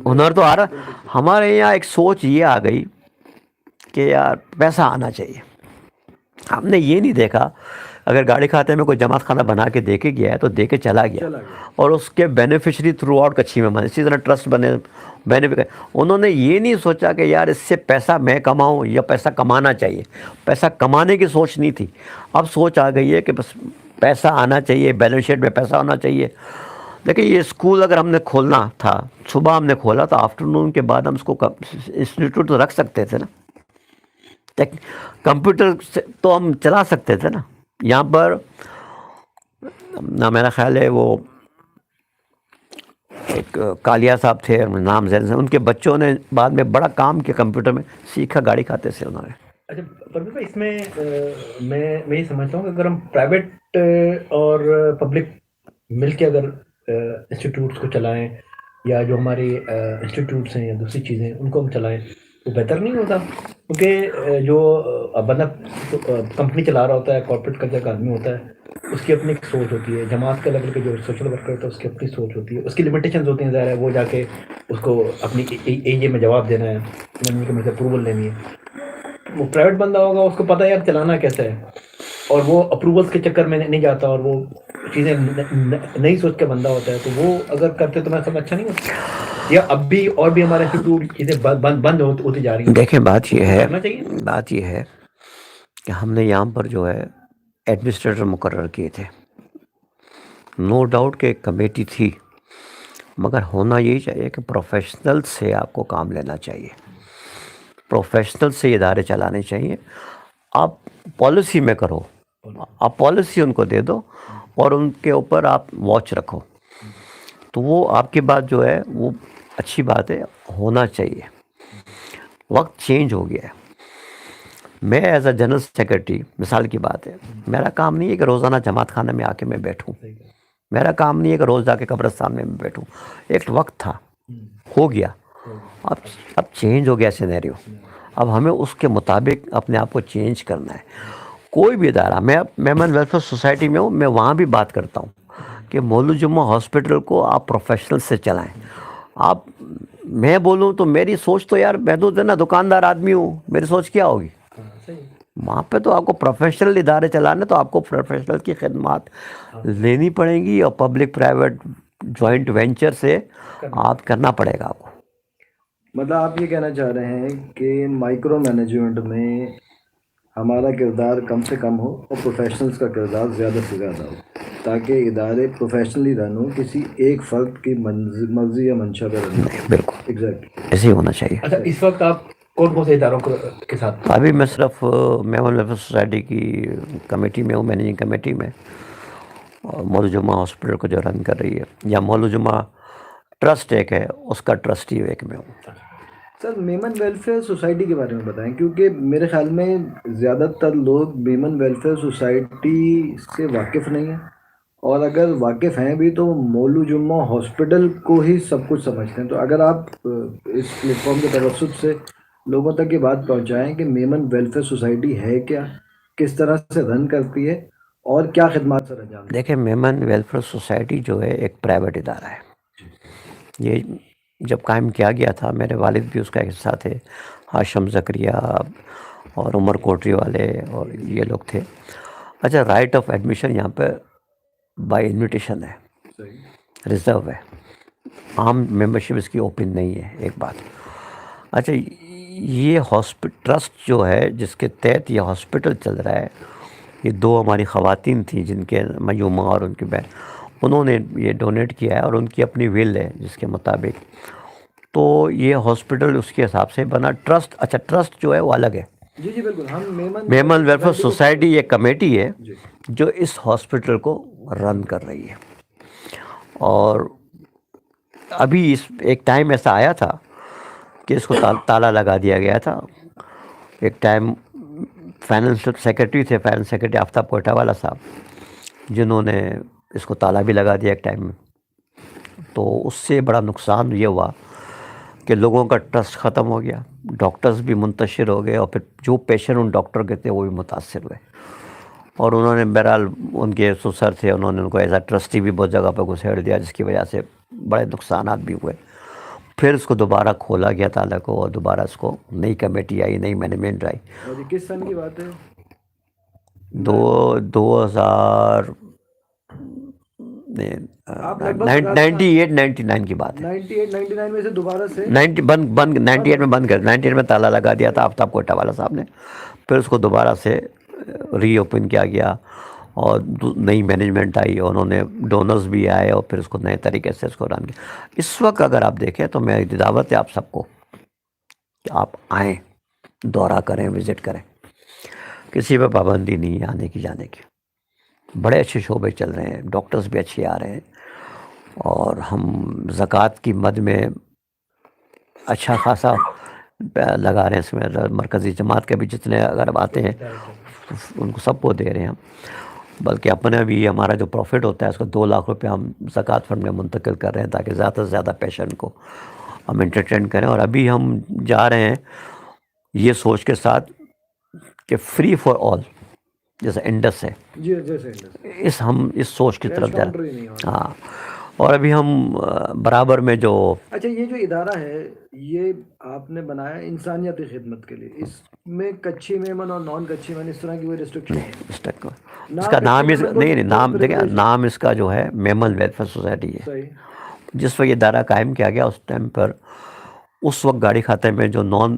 ہنر تو آ رہا. ہمارے یہاں ایک سوچ یہ آ گئی کہ یار پیسہ آنا چاہیے. ہم نے یہ نہیں دیکھا, اگر گاڑی کھاتے میں کوئی جماعت خانہ بنا کے دے کے گیا ہے تو دے کے چلا گیا, اور اس کے بینیفیشری تھرو آؤٹ کچھی میں بنے. اسی طرح ٹرسٹ بنے بینیفٹ, انہوں نے یہ نہیں سوچا کہ یار اس سے پیسہ میں کماؤں یا پیسہ کمانا چاہیے. پیسہ کمانے کی سوچ نہیں تھی, اب سوچ آ گئی ہے کہ بس پیسہ آنا چاہیے, بیلنس شیٹ میں پیسہ ہونا چاہیے. دیکھیں یہ اسکول اگر ہم نے کھولنا تھا, صبح ہم نے کھولا تو آفٹرنون کے بعد ہم اس کو انسٹیٹیوٹ تو رکھ سکتے تھے نا, کمپیوٹر سے تو ہم چلا سکتے تھے نا. یہاں پر نہ میرا خیال ہے وہ ایک کالیا صاحب تھے, نام ذہن سے, ان کے بچوں نے بعد میں بڑا کام کیا کمپیوٹر میں, سیکھا گاڑی کھاتے سے انہوں نے. اچھا پرویز بھائی, اس میں میں یہ سمجھتا ہوں کہ اگر ہم پرائیویٹ اور پبلک مل کے اگر انسٹیٹیوٹس کو چلائیں, یا جو ہماری انسٹیٹیوٹس ہیں یا دوسری چیزیں ان کو ہم چلائیں تو بہتر نہیں ہوتا. کیونکہ جو بندہ کمپنی چلا رہا ہوتا ہے, کارپوریٹ کلچر کا آدمی ہوتا ہے, اس کی اپنی ایک سوچ ہوتی ہے. جماعت کے لیول کے جو سوشل ورکر ہوتا ہے اس کی اپنی سوچ ہوتی ہے, اس کی لمیٹیشنز ہوتی ہیں. ظاہر ہے وہ جا کے اس کو اپنی ایجے میں جواب دینا ہے, مجھے اپروول لینی ہے. وہ پرائیویٹ بندہ ہوگا, اس کو پتہ ہے یار چلانا کیسا ہے, اور وہ اپروولس کے چکر میں نہیں جاتا, اور وہ چیزیں نئی سوچ کا بندہ ہوتا ہے, تو وہ اگر کرتے تو میں سب اچھا نہیں ہوتا. یا اب بھی اور بھی ہمارے انسٹیٹیوٹ چیزیں بند ہوتی جا رہی ہیں. دیکھیں بات یہ ہے کہ ہم نے یہاں پر جو ہے ایڈمنسٹریٹر مقرر کیے تھے. نو ڈاؤٹ کہ ایک کمیٹی تھی, مگر ہونا یہی چاہیے کہ پروفیشنل سے آپ کو کام لینا چاہیے, پروفیشنل سے ادارے چلانے چاہیے. آپ پالیسی میں کرو, آپ پالیسی ان کو دے دو اور ان کے اوپر آپ واچ رکھو, تو وہ آپ کی بات جو ہے وہ اچھی بات ہے, ہونا چاہیے. وقت چینج ہو گیا ہے. میں ایز اے جنرل سیکرٹری, مثال کی بات ہے, میرا کام نہیں ہے کہ روزانہ جماعت خانہ میں آ کے میں بیٹھوں, میرا کام نہیں ہے کہ روز جا کے قبرستان میں بیٹھوں. ایک وقت تھا, ہو گیا, اب چینج ہو گیا سینیریو. اب ہمیں اس کے مطابق اپنے آپ کو چینج کرنا ہے. کوئی بھی ادارہ, میں میمن ویلفیئر سوسائٹی میں ہوں, میں وہاں بھی بات کرتا ہوں کہ مولو جمعہ ہاسپٹل کو آپ پروفیشنل سے چلائیں. آپ, میں بولوں تو میری سوچ تو یار, میں تو نا دکاندار آدمی ہوں, میری سوچ کیا ہوگی؟ وہاں پہ تو آپ کو پروفیشنل ادارے چلانے, تو آپ کو پروفیشنل کی خدمات لینی پڑیں گی, اور پبلک پرائیویٹ جوائنٹ وینچر سے آپ کرنا پڑے گا آپ کو. مطلب آپ یہ کہنا چاہ رہے ہیں کہ مائکرو مینجمنٹ میں ہمارا کردار کم سے کم ہو اور پروفیشنلز کا کردار زیادہ سے زیادہ ہو, تاکہ ادارے پروفیشنلی رن ہوں, کسی ایک فرد کی مرضی یا منشا پہ رن ہو. بالکل ایگزیکٹلی. ایسے ہی ہونا چاہیے. اچھا, اس وقت آپ کون کون سے اداروں کے ساتھ؟ ابھی میں صرف میمن ویلفیئر سوسائٹی کی کمیٹی میں ہوں, مینیجنگ کمیٹی میں, اور مولو جمعہ ہاسپٹل کو جو رن کر رہی ہے, یا مولو جمعہ ٹرسٹ ایک ہے, اس کا ٹرسٹی ایک میں ہوں. سر میمن ویلفیئر سوسائٹی کے بارے میں بتائیں, کیونکہ میرے خیال میں زیادہ تر لوگ میمن ویلفیئر سوسائٹی سے واقف نہیں ہیں, اور اگر واقف ہیں بھی تو مولو جمعہ ہاسپٹل کو ہی سب کچھ سمجھتے ہیں. تو اگر آپ اس پلیٹ فارم کے توسط سے لوگوں تک یہ بات پہنچائیں کہ میمن ویلفیئر سوسائٹی ہے کیا, کس طرح سے رن کرتی ہے, اور کیا خدمات سر انجام دیتی ہے. دیکھیں, میمن ویلفیئر سوسائٹی جو ہے ایک پرائیویٹ ادارہ ہے. یہ جب قائم کیا گیا تھا, میرے والد بھی اس کا حصہ تھے, ہاشم زکریا اور عمر کوٹری والے اور یہ لوگ تھے. اچھا, رائٹ آف ایڈمیشن یہاں پہ بائی انویٹیشن ہے, ریزرو ہے, عام ممبرشپ اس کی اوپن نہیں ہے, ایک بات. اچھا, یہ ٹرسٹ جو ہے جس کے تحت یہ ہاسپٹل چل رہا ہے, یہ دو ہماری خواتین تھیں جن کے, میومہ اور ان کی بہن, انہوں نے یہ ڈونیٹ کیا ہے, اور ان کی اپنی ول ہے جس کے مطابق تو یہ ہاسپٹل اس کے حساب سے بنا. ٹرسٹ, اچھا ٹرسٹ جو ہے وہ الگ ہے. جی جی بالکل, ہم میمن ویلفیئر سوسائٹی یہ کمیٹی ہے جی. جو اس ہاسپٹل کو رن کر رہی ہے. اور ابھی اس ایک ٹائم ایسا آیا تھا کہ اس کو تالا لگا دیا گیا تھا. ایک ٹائم فائننس سیکرٹری تھے, فائننس سیکرٹری آفتاب کوئٹہ والا صاحب, جنہوں نے اس کو تالا بھی لگا دیا ایک ٹائم میں. تو اس سے بڑا نقصان یہ ہوا کہ لوگوں کا ٹرسٹ ختم ہو گیا, ڈاکٹرز بھی منتشر ہو گئے, اور پھر جو پیشنٹ ان ڈاکٹر کے تھے وہ بھی متاثر ہوئے. اور انہوں نے بہرحال, ان کے سسر تھے, انہوں نے ان کو ایز اے ٹرسٹی بھی بہت جگہ پہ گھسیڑ دیا, جس کی وجہ سے بڑے نقصانات بھی ہوئے. پھر اس کو دوبارہ کھولا گیا تالا کو, اور دوبارہ اس کو نئی کمیٹی آئی, نئی مینجمنٹ آئی. اور یہ کس سن کی بات ہے؟ 98-99 کی بات ہے. 98-99 میں سے دوبارہ سے 98 میں بند کر, 98 میں تالا لگا دیا تھا آفتاب کوئٹہ والا صاحب نے. پھر اس کو دوبارہ سے ری اوپن کیا گیا, اور نئی مینجمنٹ آئی, اور انہوں نے ڈونرز بھی آئے, اور پھر اس کو نئے طریقے سے اس کو رن کیا. اس وقت اگر آپ دیکھیں تو میری دعوت ہے آپ سب کو کہ آپ آئیں, دورہ کریں, وزٹ کریں. کسی پہ پابندی نہیں ہے آنے کی جانے کی. بڑے اچھے شعبے چل رہے ہیں, ڈاکٹرز بھی اچھے آ رہے ہیں, اور ہم زکوٰۃ کی مد میں اچھا خاصا لگا رہے ہیں. اس میں مرکزی جماعت کے بھی جتنے اگر آتے ہیں ان کو سب کو دے رہے ہیں ہم. بلکہ اپنے بھی ہمارا جو پروفٹ ہوتا ہے اس کو 2 لاکھ روپے ہم زکوٰۃ فنڈ میں منتقل کر رہے ہیں, تاکہ زیادہ سے زیادہ پیشنٹ کو ہم انٹرٹین کریں. اور ابھی ہم جا رہے ہیں یہ سوچ کے ساتھ کہ فری فار آل, جیسے انڈس ہے, جی جیسے ہم اس سوچ کی طرف جا رہے نہیں ہیں. ہاں, اور ابھی ہم برابر میں جو. اچھا, یہ جو ادارہ ہے یہ آپ نے بنایا انسانیتی خدمت کے لیے, اس میں کچی میمن اور نان کچی میمن اس طرح کی کوئی ریسٹرکشن نہیں؟ اس کا نام نہیں, نام دیکھیں, نام اس کا جو ہے میمن ویلفیئر سوسائٹی ہے. صحیح. جس وقت یہ ادارہ قائم کیا گیا اس ٹائم پر, اس وقت گاڑی کھاتے میں جو نان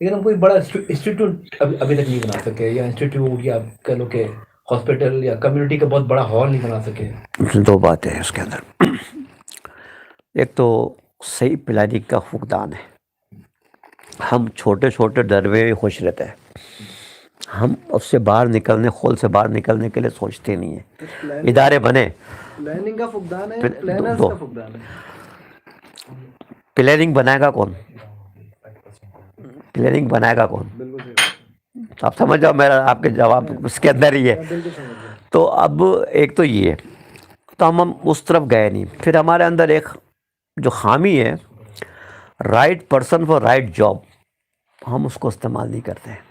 لیکن ہم کوئی بڑا انسٹیٹیوٹ ابھی تک نہیں بنا سکے, یا انسٹیٹیوٹ یا کہہ لو کہ ہاسپٹل یا کمیونٹی کا بہت بڑا ہال نہیں بنا سکے. دو باتیں ہیں اس کے اندر. ایک تو صحیح پلاننگ کا فقدان ہے. ہم چھوٹے چھوٹے ڈر میں خوش رہتے ہیں, ہم اس سے باہر نکلنے, خول سے باہر نکلنے کے لیے سوچتے نہیں ہیں. ادارے بنے, پلاننگ کا فقدان ہے, پلانرز دو کا فقدان ہے. پلاننگ بنائے گا کون, پلاننگ بنائے گا کون؟ بالکل صحیح. آپ سمجھ جاؤ, میرا آپ کے جواب اس کے اندر ہی ہے. میں بالکل سمجھ گیا. تو اب ایک تو یہ ہے, تو ہم اس طرف گئے نہیں. پھر ہمارے اندر ایک جو خامی ہے, right person for right job, ہم اس کو استعمال نہیں کرتے ہیں.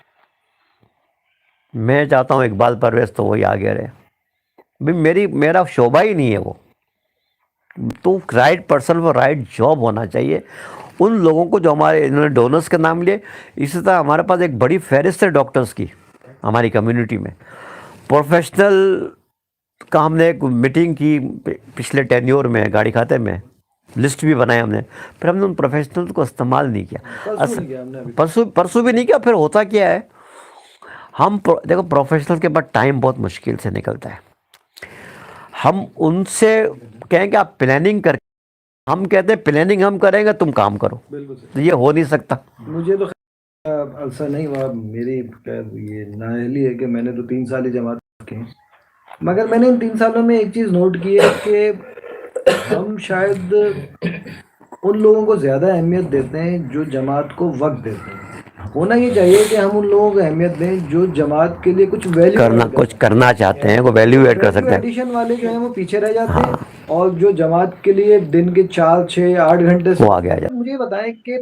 میں چاہتا ہوں اقبال پرویز تو وہی آگے رہے بھائی, میرا شعبہ ہی نہیں ہے وہ. تو right person for right job ہونا چاہیے. ان لوگوں کو جو ہمارے انہوں نے ڈونرس کے نام لیے, اسی طرح ہمارے پاس ایک بڑی فہرست ہے ڈاکٹرز کی ہماری کمیونٹی میں. پروفیشنل کا ہم نے ایک میٹنگ کی پچھلے ٹینیور میں, گاڑی کھاتے میں لسٹ بھی بنائی ہم نے. پھر ہم نے ان پروفیشنل کو استعمال نہیں کیا. پرسوں نہیں کیا ہم نے ابھی. پرسوں بھی نہیں کیا. پھر ہوتا کیا ہے, ہم دیکھو پروفیشنل کے بعد ٹائم بہت مشکل سے نکلتا ہے. ہم ان سے کہیں کہ آپ پلاننگ کر, ہم کہتے ہیں پلاننگ ہم کریں گے, تم کام کرو. بالکل صحیح. تو یہ ہو نہیں سکتا. مجھے تو ایسا نہیں ہوا, میری یہ نااہلی ہے کہ میں نے تو 3 سال ہی جماعت کی, مگر میں نے ان 3 سالوں میں ایک چیز نوٹ کی ہے کہ ہم شاید ان لوگوں کو زیادہ اہمیت دیتے ہیں جو جماعت کو وقت دیتے ہیں. ہونا یہ چاہیے کہ ہم ان لوگوں کو اہمیت دیں جو جماعت کے لیے کچھ ویلیو کچھ کرنا چاہتے ہیں, وہ ویلیو ایڈ کر سکتے ہیں. ایڈیشن والے جو ہیں وہ پیچھے رہ جاتے ہیں, اور جو جماعت کے لیے دن کے 4 6 8 گھنٹے وہ آگے آ جائے. مجھے یہ بتائیں کہ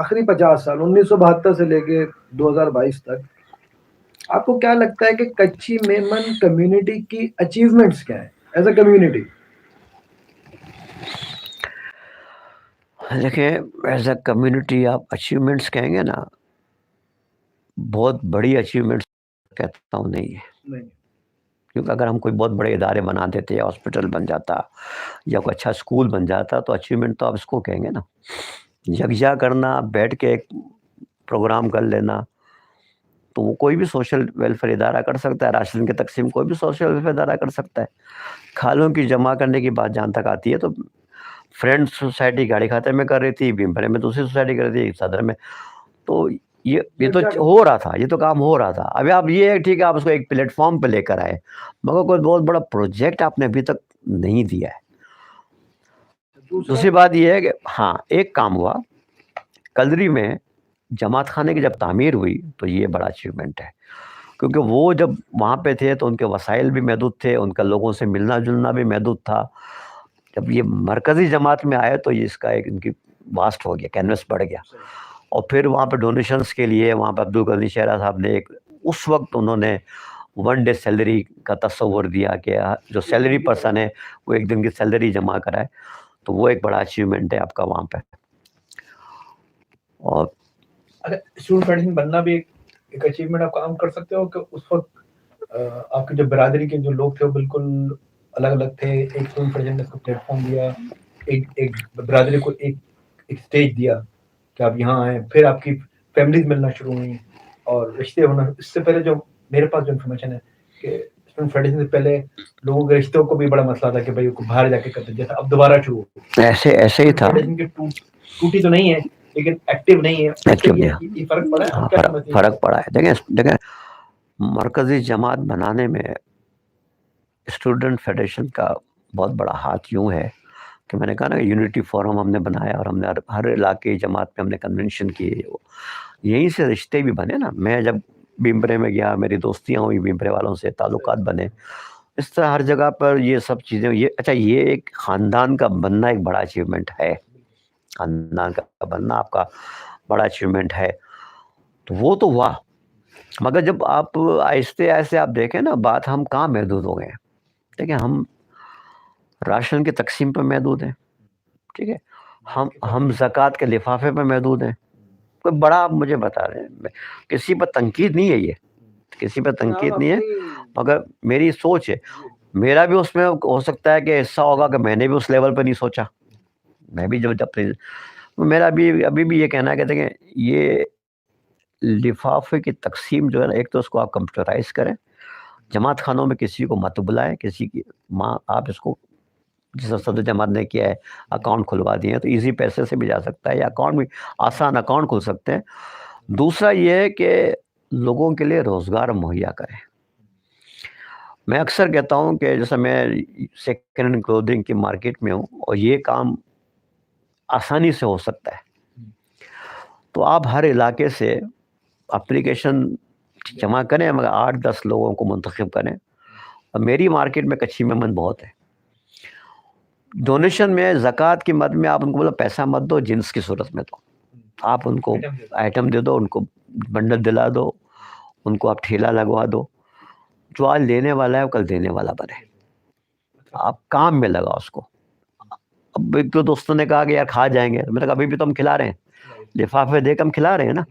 آخری 50 سال 1972 سے لے کے 2022 تک آپ کو کیا لگتا ہے کہ کچی میمن کمیونٹی کی اچیومنٹس کیا ہیں ایز اے کمیونٹی؟ دیکھیں, ایز اے کمیونٹی آپ اچیومنٹس کہیں گے نا, بہت بڑی اچیومنٹس کہتا ہوں نہیں ہے. نہیں. کیونکہ اگر ہم کوئی بہت بڑے ادارے بنا دیتے, ہاسپٹل بن جاتا یا کوئی اچھا اسکول بن جاتا, تو اچیومنٹ تو آپ اس کو کہیں گے نا. یکجا کرنا, بیٹھ کے ایک پروگرام کر لینا, تو وہ کوئی بھی سوشل ویلفیئر ادارہ کر سکتا ہے. راشن کی تقسیم کوئی بھی سوشل ویلفیئر ادارہ کر سکتا ہے. کھالوں کی جمع کرنے کی بات جہاں تک آتی ہے, تو فرینڈ سوسائٹی گاڑی کھاتے میں کر رہی تھی, بھیمپرے میں دوسری سوسائٹی کر رہی تھی, صدر میں. تو یہ تو ہو رہا تھا, یہ تو کام ہو رہا تھا. ابھی آپ یہ ہے ٹھیک ہے, آپ اس کو ایک پلیٹ فارم پہ لے کر آئے, مگر کوئی بہت بڑا پروجیکٹ آپ نے ابھی تک نہیں دیا ہے. دوسری بات یہ ہے کہ ہاں ایک کام ہوا, کلری میں جماعت خانے کی جب تعمیر ہوئی, تو یہ بڑا اچیومنٹ ہے. کیونکہ وہ جب وہاں پہ تھے تو ان کے وسائل بھی محدود تھے, ان کا لوگوں سے ملنا جلنا بھی محدود تھا. جب یہ مرکزی جماعت میں آئے تو یہ اس کا ایک ان کی واسٹ ہو گیا, کینوس بڑھ گیا. اور پھر وہاں پہ ڈونیشنس کے لیے وہاں پہ عبدالغنی شہرا صاحب نے ایک, اس وقت انہوں نے 1 ڈے سیلری کا تصور دیا کہ جو سیلری پرسن ہے وہ 1 دن کی سیلری جمع کرائے. تو وہ ایک بڑا اچیومنٹ ہے آپ کا وہاں پہ. اور اگر اسٹوڈنٹ فیڈریشن بننا بھی ایک اچیومنٹ آپ کام کر سکتے ہو, کہ اس وقت آپ کی جو برادری کے جو لوگ تھے وہ بالکل الگ الگ تھے. ایک اسٹوڈنٹ فیڈریشن نے اس کو پلیٹ فارم دیا, ایک برادری کو ایک اسٹیج دیا کہ آپ یہاں آئیں. پھر آپ کی فیملیز ملنا شروع ہوئیں اور رشتے ہونا. اس سے پہلے جو میرے پاس جو انفارمیشن ہے کہ اسٹوڈنٹ فیڈریشن سے پہلے لوگوں کے رشتوں کو بھی بڑا مسئلہ تھا کہ بھائی باہر جا کے کرتے, جیسا اب دوبارہ شروع ہو. ایسے ہی تھا. فیڈریشن کی ٹوٹی تو نہیں ہے, لیکن ایکٹیو نہیں ہے. یہ فرق پڑا ہے, کیا سمجھتے ہیں؟ فرق پڑا ہے. دیکھیں مرکزی جماعت بنانے میں اسٹوڈنٹ فیڈریشن کا بہت بڑا ہاتھ یوں ہے کہ میں نے کہا نا یونٹی فورم ہم نے بنایا, اور ہم نے ہر علاقے جماعت میں ہم نے کنونشن کیے. یہیں سے رشتے بھی بنے نا. میں جب بھیمپرے میں گیا, میری دوستیاں ہوئی بھیمپرے والوں سے, تعلقات بنے. اس طرح ہر جگہ پر یہ سب چیزیں. یہ اچھا, یہ ایک خاندان کا بننا ایک بڑا اچیومنٹ ہے. خاندان کا بننا آپ کا بڑا اچیومنٹ ہے. تو وہ تو ہوا, مگر جب آپ آہستہ آہستہ آپ دیکھیں نا, بات ہم کہاں محدود ہو گئے ہیں. دیکھیں ہم راشن کی تقسیم پہ محدود ہیں, ٹھیک ہے, ہم زکوٰۃ کے لفافے پہ محدود ہیں. کوئی بڑا آپ مجھے بتا رہے ہیں, کسی پر تنقید نہیں ہے, یہ کسی پر تنقید نہیں ہے, مگر میری سوچ ہے. میرا بھی اس میں ہو سکتا ہے کہ حصہ ہوگا کہ میں نے بھی اس لیول پہ نہیں سوچا. میں بھی جب میرا ابھی بھی یہ کہنا ہے کہ دیکھیں یہ لفافے کی تقسیم جو ہے نا، ایک تو اس کو آپ کمپیوٹرائز کریں، جماعت خانوں میں کسی کو مت بلائیں، کسی کی ماں آپ اس کو جس صدر جماعت نے کیا ہے اکاؤنٹ کھلوا دیے ہیں تو ایزی پیسے سے بھی جا سکتا ہے، یا اکاؤنٹ بھی آسان اکاؤنٹ کھل سکتے ہیں. دوسرا یہ ہے کہ لوگوں کے لیے روزگار مہیا کریں. میں اکثر کہتا ہوں کہ جیسے میں سیکنڈ ہینڈ کلودنگ کی مارکیٹ میں ہوں اور یہ کام آسانی سے ہو سکتا ہے، تو آپ ہر علاقے سے اپلیکیشن جمع کریں، مگر 8-10 لوگوں کو منتخب کریں. اور میری مارکیٹ میں کچھی میمن بہت ہے. ڈونیشن میں زکوٰۃ کی مد میں آپ ان کو بولو پیسہ مت دو، جنس کی صورت میں دو. آپ ان کو آئٹم دے دو، ان کو بنڈل دلا دو، ان کو آپ ٹھیلا لگوا دو. جو آج لینے والا ہے وہ کل دینے والا بنے. آپ کام میں لگا اس کو. اب ایک دو دوستوں نے کہا کہ یار کھا جائیں گے، میں نے کہا ابھی بھی تو ہم کھلا رہے ہیں، لفافے دے کے ہم کھلا رہے ہیں نا.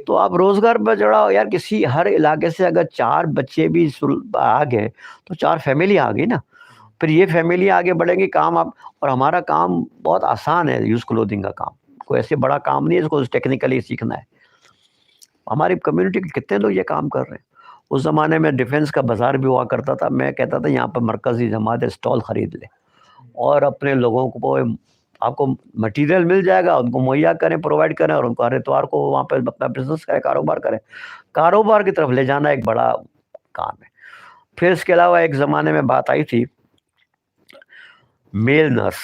تو آپ روزگار پہ جڑاؤ یار. کسی ہر علاقے سے اگر 4 بچے بھی آ گئے تو 4 فیملی آ گئی نا. پھر یہ فیملی آگے بڑھیں گی. کام آپ، اور ہمارا کام بہت آسان ہے، یوز کلودنگ کا کام کوئی ایسے بڑا کام نہیں ہے، اس کو ٹیکنیکلی سیکھنا ہے. ہماری کمیونٹی کے کتنے لوگ یہ کام کر رہے ہیں. اس زمانے میں ڈیفنس کا بازار بھی ہوا کرتا تھا. میں کہتا تھا یہاں پہ مرکزی جماعت اسٹال خرید لے اور اپنے لوگوں کو، آپ کو مٹیریل مل جائے گا، ان کو مہیا کریں، پرووائڈ کریں، اور ان کو ہر اتوار کو وہاں پہ اپنا بزنس کریں، کاروبار کریں. کاروبار کی طرف لے جانا ایک بڑا کام ہے. پھر اس کے علاوہ ایک زمانے میں بات آئی تھی میل نرس.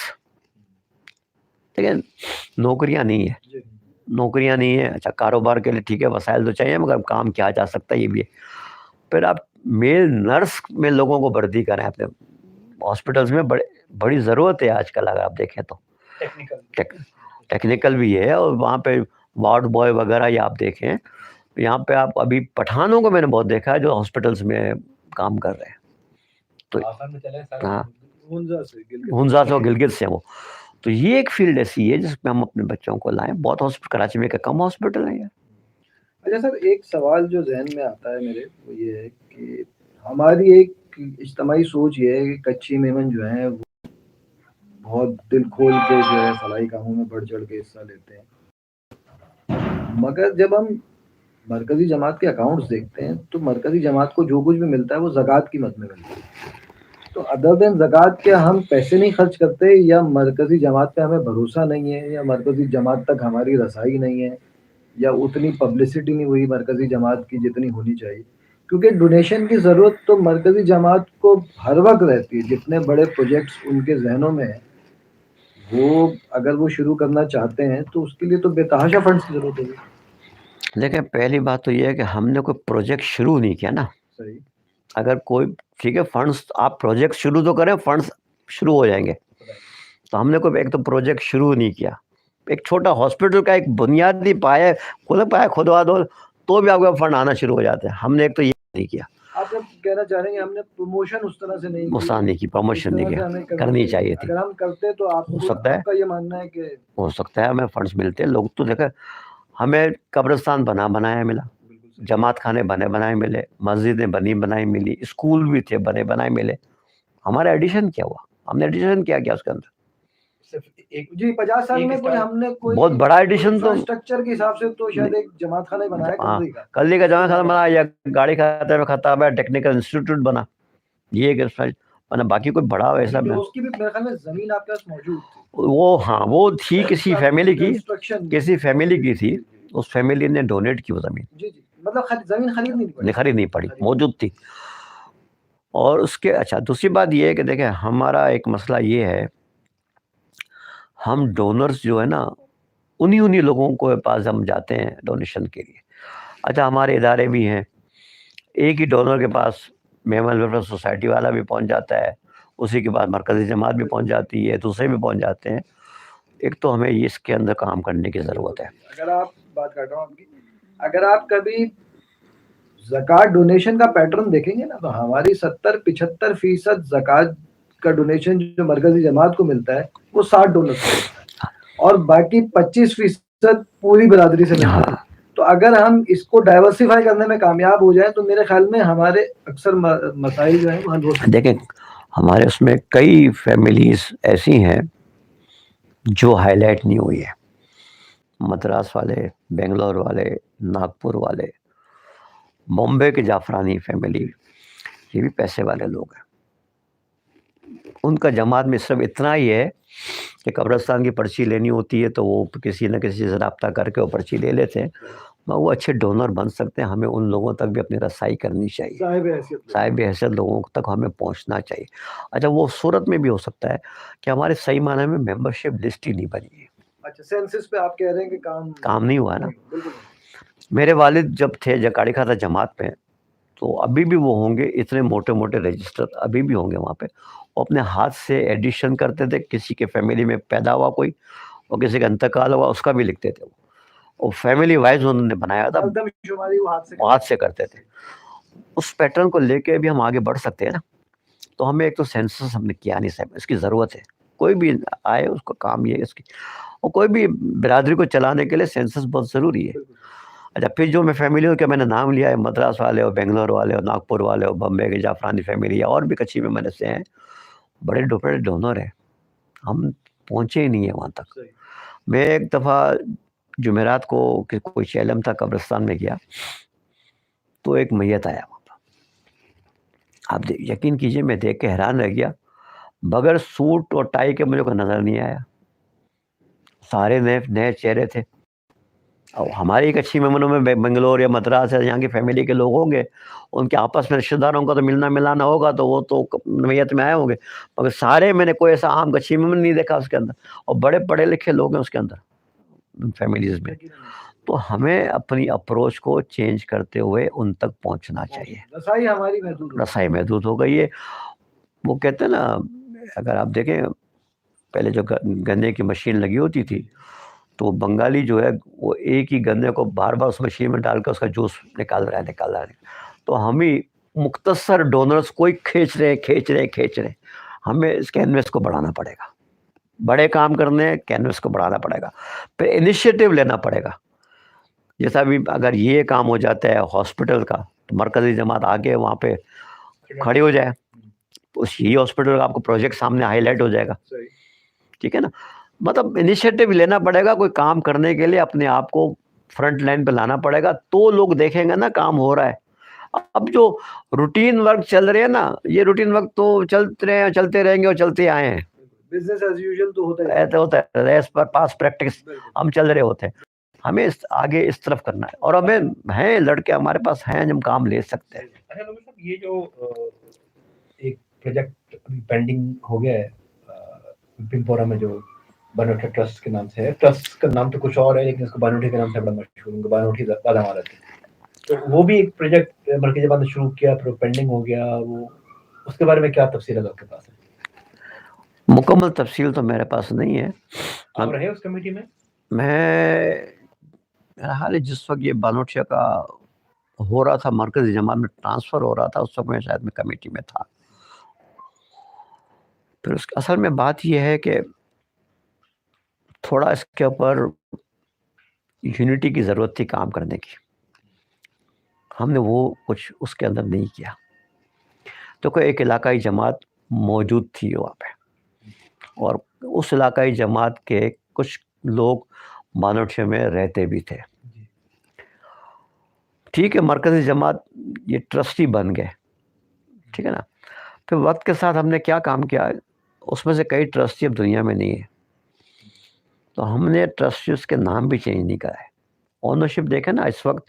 لیکن نوکریاں نہیں ہے، نوکریاں نہیں ہے. اچھا کاروبار کے لیے ٹھیک ہے، وسائل تو چاہیے، مگر کام کیا جا سکتا ہے یہ بھی ہے. پھر آپ میل نرس میں لوگوں کو بھرتی کریں. اپنے ہاسپٹلس میں بڑی ضرورت ہے آج کل، اگر آپ دیکھیں تو ٹیکنیکل بھی ہے. اور وہاں پہ وارڈ بوائے وغیرہ یہ آپ دیکھیں. یہاں پہ آپ ابھی پٹھانوں کو میں نے بہت دیکھا ہے جو ہاسپٹلس میں کام کر رہے ہیں. تو ہاں، ہنزا سے گلگت سے وہ. تو یہ ایک فیلڈ ایسی ہے جس میں ہم اپنے بچوں کو لائیں. بہت ہاسپٹل کراچی میں کم ہاسپٹل ہیں. اچھا سر، ایک سوال جو ذہن میں آتا ہے میرے، وہ یہ ہے کہ ہماری ایک اجتماعی سوچ یہ ہے کہ کچی میمن جو ہیں وہ بہت دل کھول کے جو ہے فلاحی کاموں میں بڑھ چڑھ کے حصہ لیتے ہیں. مگر جب ہم مرکزی جماعت کے اکاؤنٹس دیکھتے ہیں تو مرکزی جماعت کو جو کچھ بھی ملتا ہے وہ زکوٰۃ کی مد میں ملتا ہے. تو ادر دین زکوٰۃ کیا ہم پیسے نہیں خرچ کرتے، یا مرکزی جماعت پہ ہمیں بھروسہ نہیں ہے، یا مرکزی جماعت تک ہماری رسائی نہیں ہے، یا اتنی پبلسٹی نہیں ہوئی مرکزی جماعت کی جتنی ہونی چاہیے؟ کیونکہ ڈونیشن کی ضرورت تو مرکزی جماعت کو ہر وقت رہتی ہے. جتنے بڑے پروجیکٹس ان کے ذہنوں میں ہیں، وہ اگر وہ شروع کرنا چاہتے ہیں تو اس کے لیے تو بے تحاشا فنڈس کی ضرورت ہوگی. لیکن پہلی بات تو یہ ہے کہ ہم نے کوئی پروجیکٹ شروع نہیں کیا نا. صحیح. اگر کوئی ٹھیک ہے فنڈس آپ پروجیکٹ شروع تو کریں، فنڈس شروع ہو جائیں گے. تو ہم نے کوئی ایک تو پروجیکٹ شروع نہیں کیا. ایک چھوٹا ہاسپٹل کا ایک بنیادی پایا کھدوا دو تو بھی آپ کا فنڈ آنا شروع ہو جاتا ہے. ہم نے ایک تو یہ نہیں کیا. آپ جب کہنا چاہ رہے ہیں کہ ہم نے پروموشن اس طرح سے نہیں کی، مسان نہیں کی، پروموشن نہیں کیا، کرنی چاہیے تھی. اگر ہم کرتے تو آپ ہو سکتا ہے، آپ کا یہ ماننا ہے کہ ہو سکتا ہے ہمیں فنڈس ملتے. لوگ تو دیکھیں ہمیں قبرستان بنایا ملا، جماعت خانے بنے بنائے ملے، مسجدیں بنی بنائی ملی، اسکول بھی تھے بنے بنائے ملے. ہمارا ایڈیشن کیا ہوا؟ ہم نے ایڈیشن کیا اس کے اندر؟ جی 50 سال میں کوئی ہم نے کوئی بہت بڑا ایڈیشن تو انفراسٹرکچر کے حساب سے تو شاید ایک جماعت خانہ بنایا کرنے کا. کلی کا جماعت خانہ بنا، یا گاڑی کھاتے میں خطاب ہے ٹیکنیکل انسٹیٹیوٹ بنا. یہ ایک باقی کوئی بڑا ایسا اس کی بھی میرے خیال میں زمین آپ کے پاس موجود تھی. وہ ہاں وہ تھی کسی فیملی کی تھی. اس فیملی نے ڈونیٹ کی وہ زمین. جی مطلب زمین خرید نہیں پڑی، موجود تھی. اور اس کے اچھا دوسری بات یہ ہے کہ دیکھیں ہمارا ایک مسئلہ یہ ہے، ہم ڈونرز جو ہے نا انہی لوگوں کو پاس ہم جاتے ہیں ڈونیشن کے لیے. اچھا ہمارے ادارے بھی ہیں، ایک ہی ڈونر کے پاس میمن ویلفیئر سوسائٹی والا بھی پہنچ جاتا ہے، اسی کے بعد مرکزی جماعت بھی پہنچ جاتی ہے، دوسرے بھی پہنچ جاتے ہیں. ایک تو ہمیں اس کے اندر کام کرنے کی ضرورت ہے. اگر آپ بات کر رہا ہوں آپ کی، اگر آپ کبھی زکوٰۃ ڈونیشن کا پیٹرن دیکھیں گے نا تو ہماری 70-75% زکوٰۃ کا ڈونیشن جو مرکزی جماعت کو ملتا ہے وہ 60 ڈونر سے ملتا ہے، اور باقی 25% پوری برادری سے ملتا ہے. تو اگر ہم اس کو ڈائیورسیفائی کرنے میں کامیاب ہو جائیں تو میرے خیال میں ہمارے اکثر مسائل جو ہیں وہ حل ہو سکتے ہیں. دیکھیں ہمارے اس میں کئی فیملیز ایسی ہیں جو ہائی لائٹ نہیں ہوئی ہے. مدراس والے، بنگلور والے، ناگپور والے، بامبے کے جعفرانی فیملی، یہ بھی پیسے والے لوگ ہیں. ان کا جماعت میں صرف اتنا ہی ہے کہ قبرستان کی پرچی لینی ہوتی ہے تو وہ کسی نہ کسی سے رابطہ کر کے وہ پرچی لے لیتے ہیں. وہ اچھے ڈونر بن سکتے ہیں. ہمیں ان لوگوں تک بھی اپنی رسائی کرنی چاہیے. صاحب حیثیت لوگوں تک ہمیں پہنچنا چاہیے. اچھا وہ صورت میں بھی ہو سکتا ہے کہ ہمارے صحیح معنی میں ممبرشپ لسٹ ہی نہیں بنی ہے. اچھا سینسس پہ آپ کہہ رہے ہیں کہ کام نہیں ہوا نا. بالکل. میرے والد جب تھے جکاڑی کھاتا جماعت میں تو ابھی بھی وہ ہوں گے اتنے موٹے موٹے رجسٹر ابھی بھی ہوں گے وہاں پہ. وہ اپنے ہاتھ سے ایڈیشن کرتے تھے. کسی کے فیملی میں پیدا ہوا کوئی اور کسی کا انتقال ہوا اس کا بھی لکھتے تھے. وہ فیملی وائز انہوں نے بنایا تھا, وہ ہاتھ سے کرتے تھے. اس پیٹرن کو لے کے بھی ہم آگے بڑھ سکتے ہیں نا. تو ہمیں ایک تو سینسس ہم نے کیا نہیں صاحب, اس کی ضرورت ہے. کوئی بھی آئے اس کا کام یہ ہے اس کی, اور کوئی بھی برادری کو چلانے کے لیے سینسس بہت ضروری ہے. اچھا پھر جو میں فیملیوں کے میں نے نام لیا ہے, مدراس والے اور بنگلور والے اور ناگپور والے اور بمبے کے جعفرانی فیملی اور بھی کچھی میں نے سے ہیں, بڑے بڑے ڈونر ہیں. ہم پہنچے ہی نہیں ہیں وہاں تک. میں ایک دفعہ جمعرات کو کوئی چیلم تھا قبرستان میں گیا تو ایک میت آیا وہاں پر. آپ یقین کیجئے میں دیکھ کے حیران رہ گیا. بغیر سوٹ اور ٹائی کے مجھے کوئی نظر نہیں آیا. سارے نئے چہرے تھے. اور ہماری ایک اچھی ممنوں میں بنگلور یا مدراس ہے یہاں کی فیملی کے لوگ ہوں گے, ان کے آپس میں رشتہ داروں کا تو ملنا ملانا ہوگا تو وہ تو میت میں آئے ہوں گے. مگر سارے میں نے کوئی ایسا عام گچھی ممن نہیں دیکھا اس کے اندر, اور بڑے پڑھے لکھے لوگ ہیں اس کے اندر فیملیز میں. تو ہمیں اپنی اپروچ کو چینج کرتے ہوئے ان تک پہنچنا چاہیے. رسائی محدود ہو گئی ہے. وہ کہتے ہیں نا, اگر آپ دیکھیں پہلے جو گنے کی مشین لگی ہوتی تھی تو بنگالی جو ہے وہ ایک ہی گنے کو بار بار اس مشین میں ڈال کر اس کا جوس نکال رہا ہے. تو ہم ہی مختصر ڈونرز کوئی کھینچ رہے. ہمیں اس کینوس کو بڑھانا پڑے گا. بڑے کام کرنے کینوس کو بڑھانا پڑے گا. پھر انیشیٹو لینا پڑے گا. جیسا بھی اگر یہ کام ہو جاتا ہے ہاسپٹل کا تو مرکزی جماعت آگے وہاں پہ کھڑی ہو جائے. اس یہی ہاسپٹل کا آپ کو پروجیکٹ سامنے ہائی لائٹ ہو جائے گا. ٹھیک ہے نا. مطلب انیشیٹو لینا پڑے گا. کوئی کام کرنے کے لیے اپنے آپ کو فرنٹ لائن پہ لانا پڑے گا تو لوگ دیکھیں گے نا کام ہو رہا ہے. اب جو روٹین ورک چل رہے ہیں نا, یہ روٹین ورک تو چلتے رہیں گے اور چلتے آئے ہیں. بزنس ایز یوزل تو ہوتا ہے ریس پر پاس پریکٹس ہم چل رہے ہوتے ہیں. ہمیں آگے اس طرف کرنا ہے. اور ہمیں ہیں لڑکے ہمارے پاس ہیں ہم کام لے سکتے ہیں. اچھا نومر صاحب, یہ جو ایک پروجیکٹ پینڈنگ ہو گیا ہے پمپورا میں جو بانوٹھی ٹرسٹ کے نام سے ہے, ٹرسٹ کا نام تو کچھ اور ہے لیکن اس کو بانوٹھی کے نام سے بڑا مشہور, بانوٹھی زیادہ عمارت ہے. تو وہ بھی ایک پروجیکٹ مرکزی جماعت نے شروع کیا, پھر پینڈنگ ہو گیا. وہ اس کے بارے میں کیا تفصیلات آپ کے پاس ہیں؟ مکمل تفصیل تو میرے پاس نہیں ہے. آپ رہے اس کمیٹی میں؟ میرا حال ہے جس وقت یہ بانوٹھیا کا ہو رہا تھا, مرکزی جماعت میں ٹرانسفر ہو رہا تھا, اس وقت میں شاید میں کمیٹی میں تھا. پھر اس اصل میں بات یہ ہے کہ تھوڑا اس کے اوپر یونٹی کی ضرورت تھی کام کرنے کی. ہم نے وہ کچھ اس کے اندر نہیں کیا. تو کوئی ایک علاقائی جماعت موجود تھی وہاں پہ, اور اس علاقائی جماعت کے کچھ لوگ بانوٹھیا میں رہتے بھی تھے. ٹھیک ہے, مرکزی جماعت یہ ٹرسٹی بن گئے. ٹھیک ہے نا. پھر وقت کے ساتھ ہم نے کیا کام کیا, اس میں سے کئی ٹرسٹی اب دنیا میں نہیں ہے, تو ہم نے ٹرسٹیز کے نام بھی چینج نہیں کرائے. اونرشپ دیکھیں نا اس وقت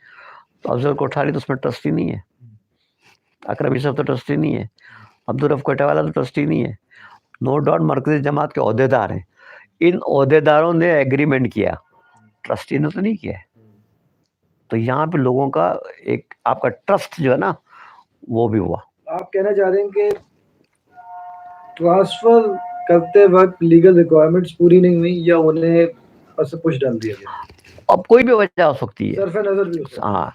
تو افضل کوٹھاری تو اس میں ٹرسٹی نہیں ہے, اکرم یوسف تو ٹرسٹی نہیں ہے, عبدالرف کوئٹہ والا تو ٹرسٹی نہیں ہے. نو ڈاؤٹ مرکزی جماعت کے عہدے دار ہیں. ان عہدے داروں نے ایگریمنٹ کیا, ٹرسٹی نے تو نہیں کیا. تو یہاں پہ لوگوں کا ایک آپ کا ٹرسٹ جو ہے نا وہ بھی ہوا. آپ کہنا چاہ رہے ہیں کہ ٹرانسفر کرتے وقت لیگل ریکوائرمنٹس پوری نہیں ہوئی یا انہیں بس پش ڈال دیا گیا؟ اب کوئی بھی وجہ ہو سکتی ہے, صرف نظر بھی ہو سکتا ہے. ہاں,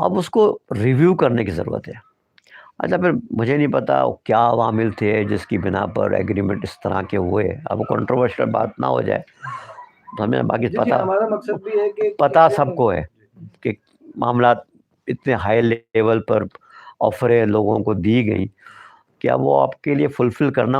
اب اس کو ریویو کرنے کی ضرورت ہے. اچھا پھر مجھے نہیں پتا کیا عوامل تھے جس کی بنا پر ایگریمنٹ اس طرح کے ہوئے. اب کنٹروورشل بات نہ ہو جائے تو ہمیں باقی ہمارا مقصد بھی ہے کہ پتہ سب کو ہے کہ معاملات اتنے ہائی لیول پر آفریں لوگوں کو دی گئیں کہ اب وہ آپ کے لیے فلفل کرنا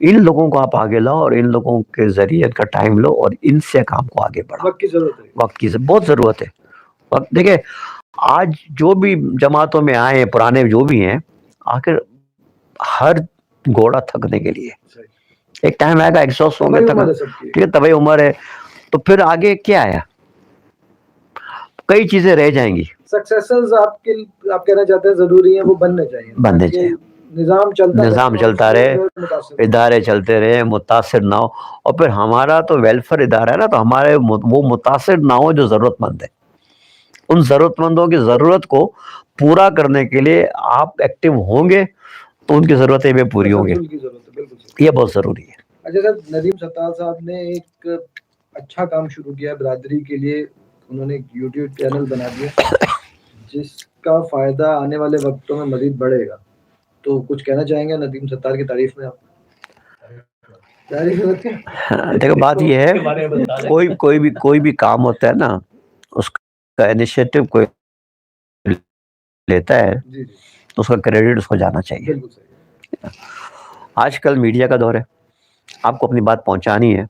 ان لوگوں کو آپ آگے لاؤ اور ان لوگوں کے ذریعے کا ٹائم لو اور ان سے کام کو آگے بڑھاؤ. وقت کی ضرورت ہے. وقت کی بہت ضرورت ہے. وقت دیکھیں آج جو بھی جماعتوں میں آئے ہیں پرانے جو بھی ہیں, آخر ہر گھوڑا تھکنے کے لیے ایک ٹائم آئے گا, ایگزاسٹ ہوں گے, ٹھیک ہے, طبی عمر ہے, تو پھر آگے کیا آیا, کئی چیزیں رہ جائیں گی. سکسیسرز آپ کہنا چاہتے ہیں ضروری ہیں, وہ بننے چاہیے, نظام چلتا رہے, ادارے چلتے رہے, متاثر نہ ہو. اور پھر ہمارا تو ویلفیئر ادارہ ہے نا, تو ہمارے وہ متاثر نہ ہو جو ضرورت مند ہے. ان ضرورت مندوں کی ضرورت کو پورا کرنے کے لیے آپ ایکٹیو ہوں گے تو ان کی ضرورتیں بھی پوری ہوں گی. یہ بہت ضروری ہے. اچھا سر, ندیم ستار صاحب نے ایک اچھا کام شروع کیا برادری کے لیے, انہوں نے ایک یوٹیوب چینل بنا دیا جس کا فائدہ آنے والے وقتوں میں مزید بڑھے گا. تو کچھ کہنا چاہیں گے ندیم ستار کی تعریف میں؟ آپ دیکھو بات یہ ہے, کوئی بھی کام ہوتا ہے نا, اس کا انیشیٹو کوئی لیتا ہے تو اس کا کریڈٹ اس کو جانا چاہیے. آج کل میڈیا کا دور ہے, آپ کو اپنی بات پہنچانی ہے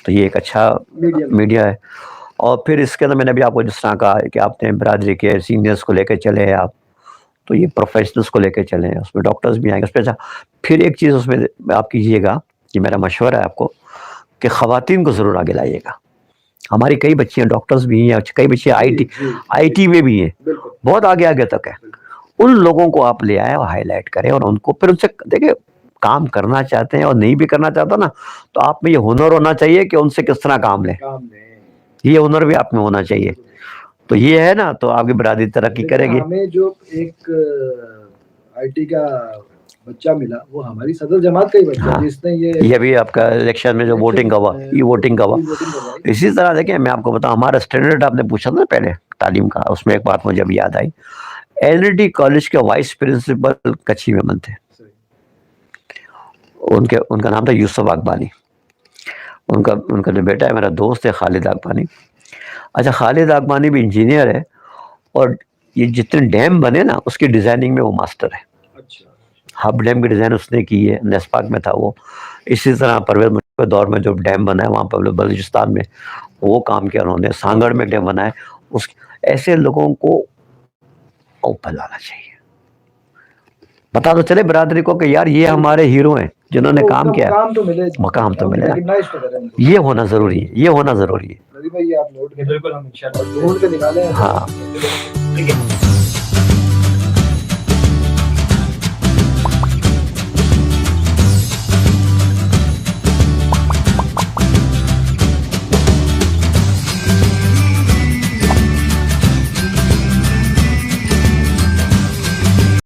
تو یہ ایک اچھا میڈیا ہے. اور پھر اس کے اندر میں نے بھی آپ کو جس طرح کہا کہ آپ نے برادری کے سینئرس کو لے کے چلے آپ, تو یہ پروفیشنلس کو لے کے چلیں, اس میں ڈاکٹرز بھی آئیں گے. اس پہ پھر ایک چیز اس میں آپ کیجیے گا, یہ میرا مشورہ ہے آپ کو, کہ خواتین کو ضرور آگے لائیے گا. ہماری کئی بچیاں ڈاکٹرز بھی ہیں, کئی بچے آئی ٹی میں بھی ہیں, بہت آگے تک ہے. ان لوگوں کو آپ لے آئیں اور ہائی لائٹ کریں, اور ان کو پھر ان سے دیکھیں کام کرنا چاہتے ہیں اور نہیں بھی کرنا چاہتا نا, تو آپ میں یہ ہنر ہونا چاہیے کہ ان سے کس طرح کام لیں. یہ ہنر بھی آپ میں ہونا چاہیے. تو یہ ہے نا, تو آپ کی برادری ترقی کرے گی. ہمیں جو ایک آئی ٹی کا بچہ ملا وہ ہماری صدر جماعت کا ہی بچہ, جس نے یہ بھی آپ کا الیکشن میں جو ووٹنگ کا ہوا, یہ ووٹنگ کا ہوا. اسی طرح دیکھیں میں آپ کو بتاؤں, ہمارا اسٹینڈرڈ آپ نے پوچھا تھا پہلے تعلیم کا, اس میں ایک بات مجھے ابھی یاد آئی. ایل ڈی ٹی کالج کے وائس پرنسپل کچھی میمن تھے, ان کا نام تھا یوسف اقبانی. ان کا جو بیٹا ہے میرا دوست ہے خالد اقبانی. اچھا, خالد اقبانی بھی انجینئر ہے, اور یہ جتنے ڈیم بنے نا اس کی ڈیزائننگ میں وہ ماسٹر ہے. ہب ڈیم کی ڈیزائن اس نے کی ہے, نیسپاک میں تھا وہ. اسی طرح پرویز مشرف کے دور میں جو ڈیم بنا ہے وہاں پر بلوچستان میں, وہ کام کیا انہوں نے. سانگڑ میں ڈیم بنا ہے. ایسے لوگوں کو اوپر لانا چاہیے. پتا تو چلے برادری کو کہ یار یہ ہمارے ہیرو ہیں جنہوں نے کام کیا, مقام تو ملے. یہ ہونا ضروری ہے, یہ ہونا ضروری ہے. ندیم بھائی آپ نوٹ کریں, بالکل ہم انشاءاللہ ڈھونڈ کے نکالیں. ہاں.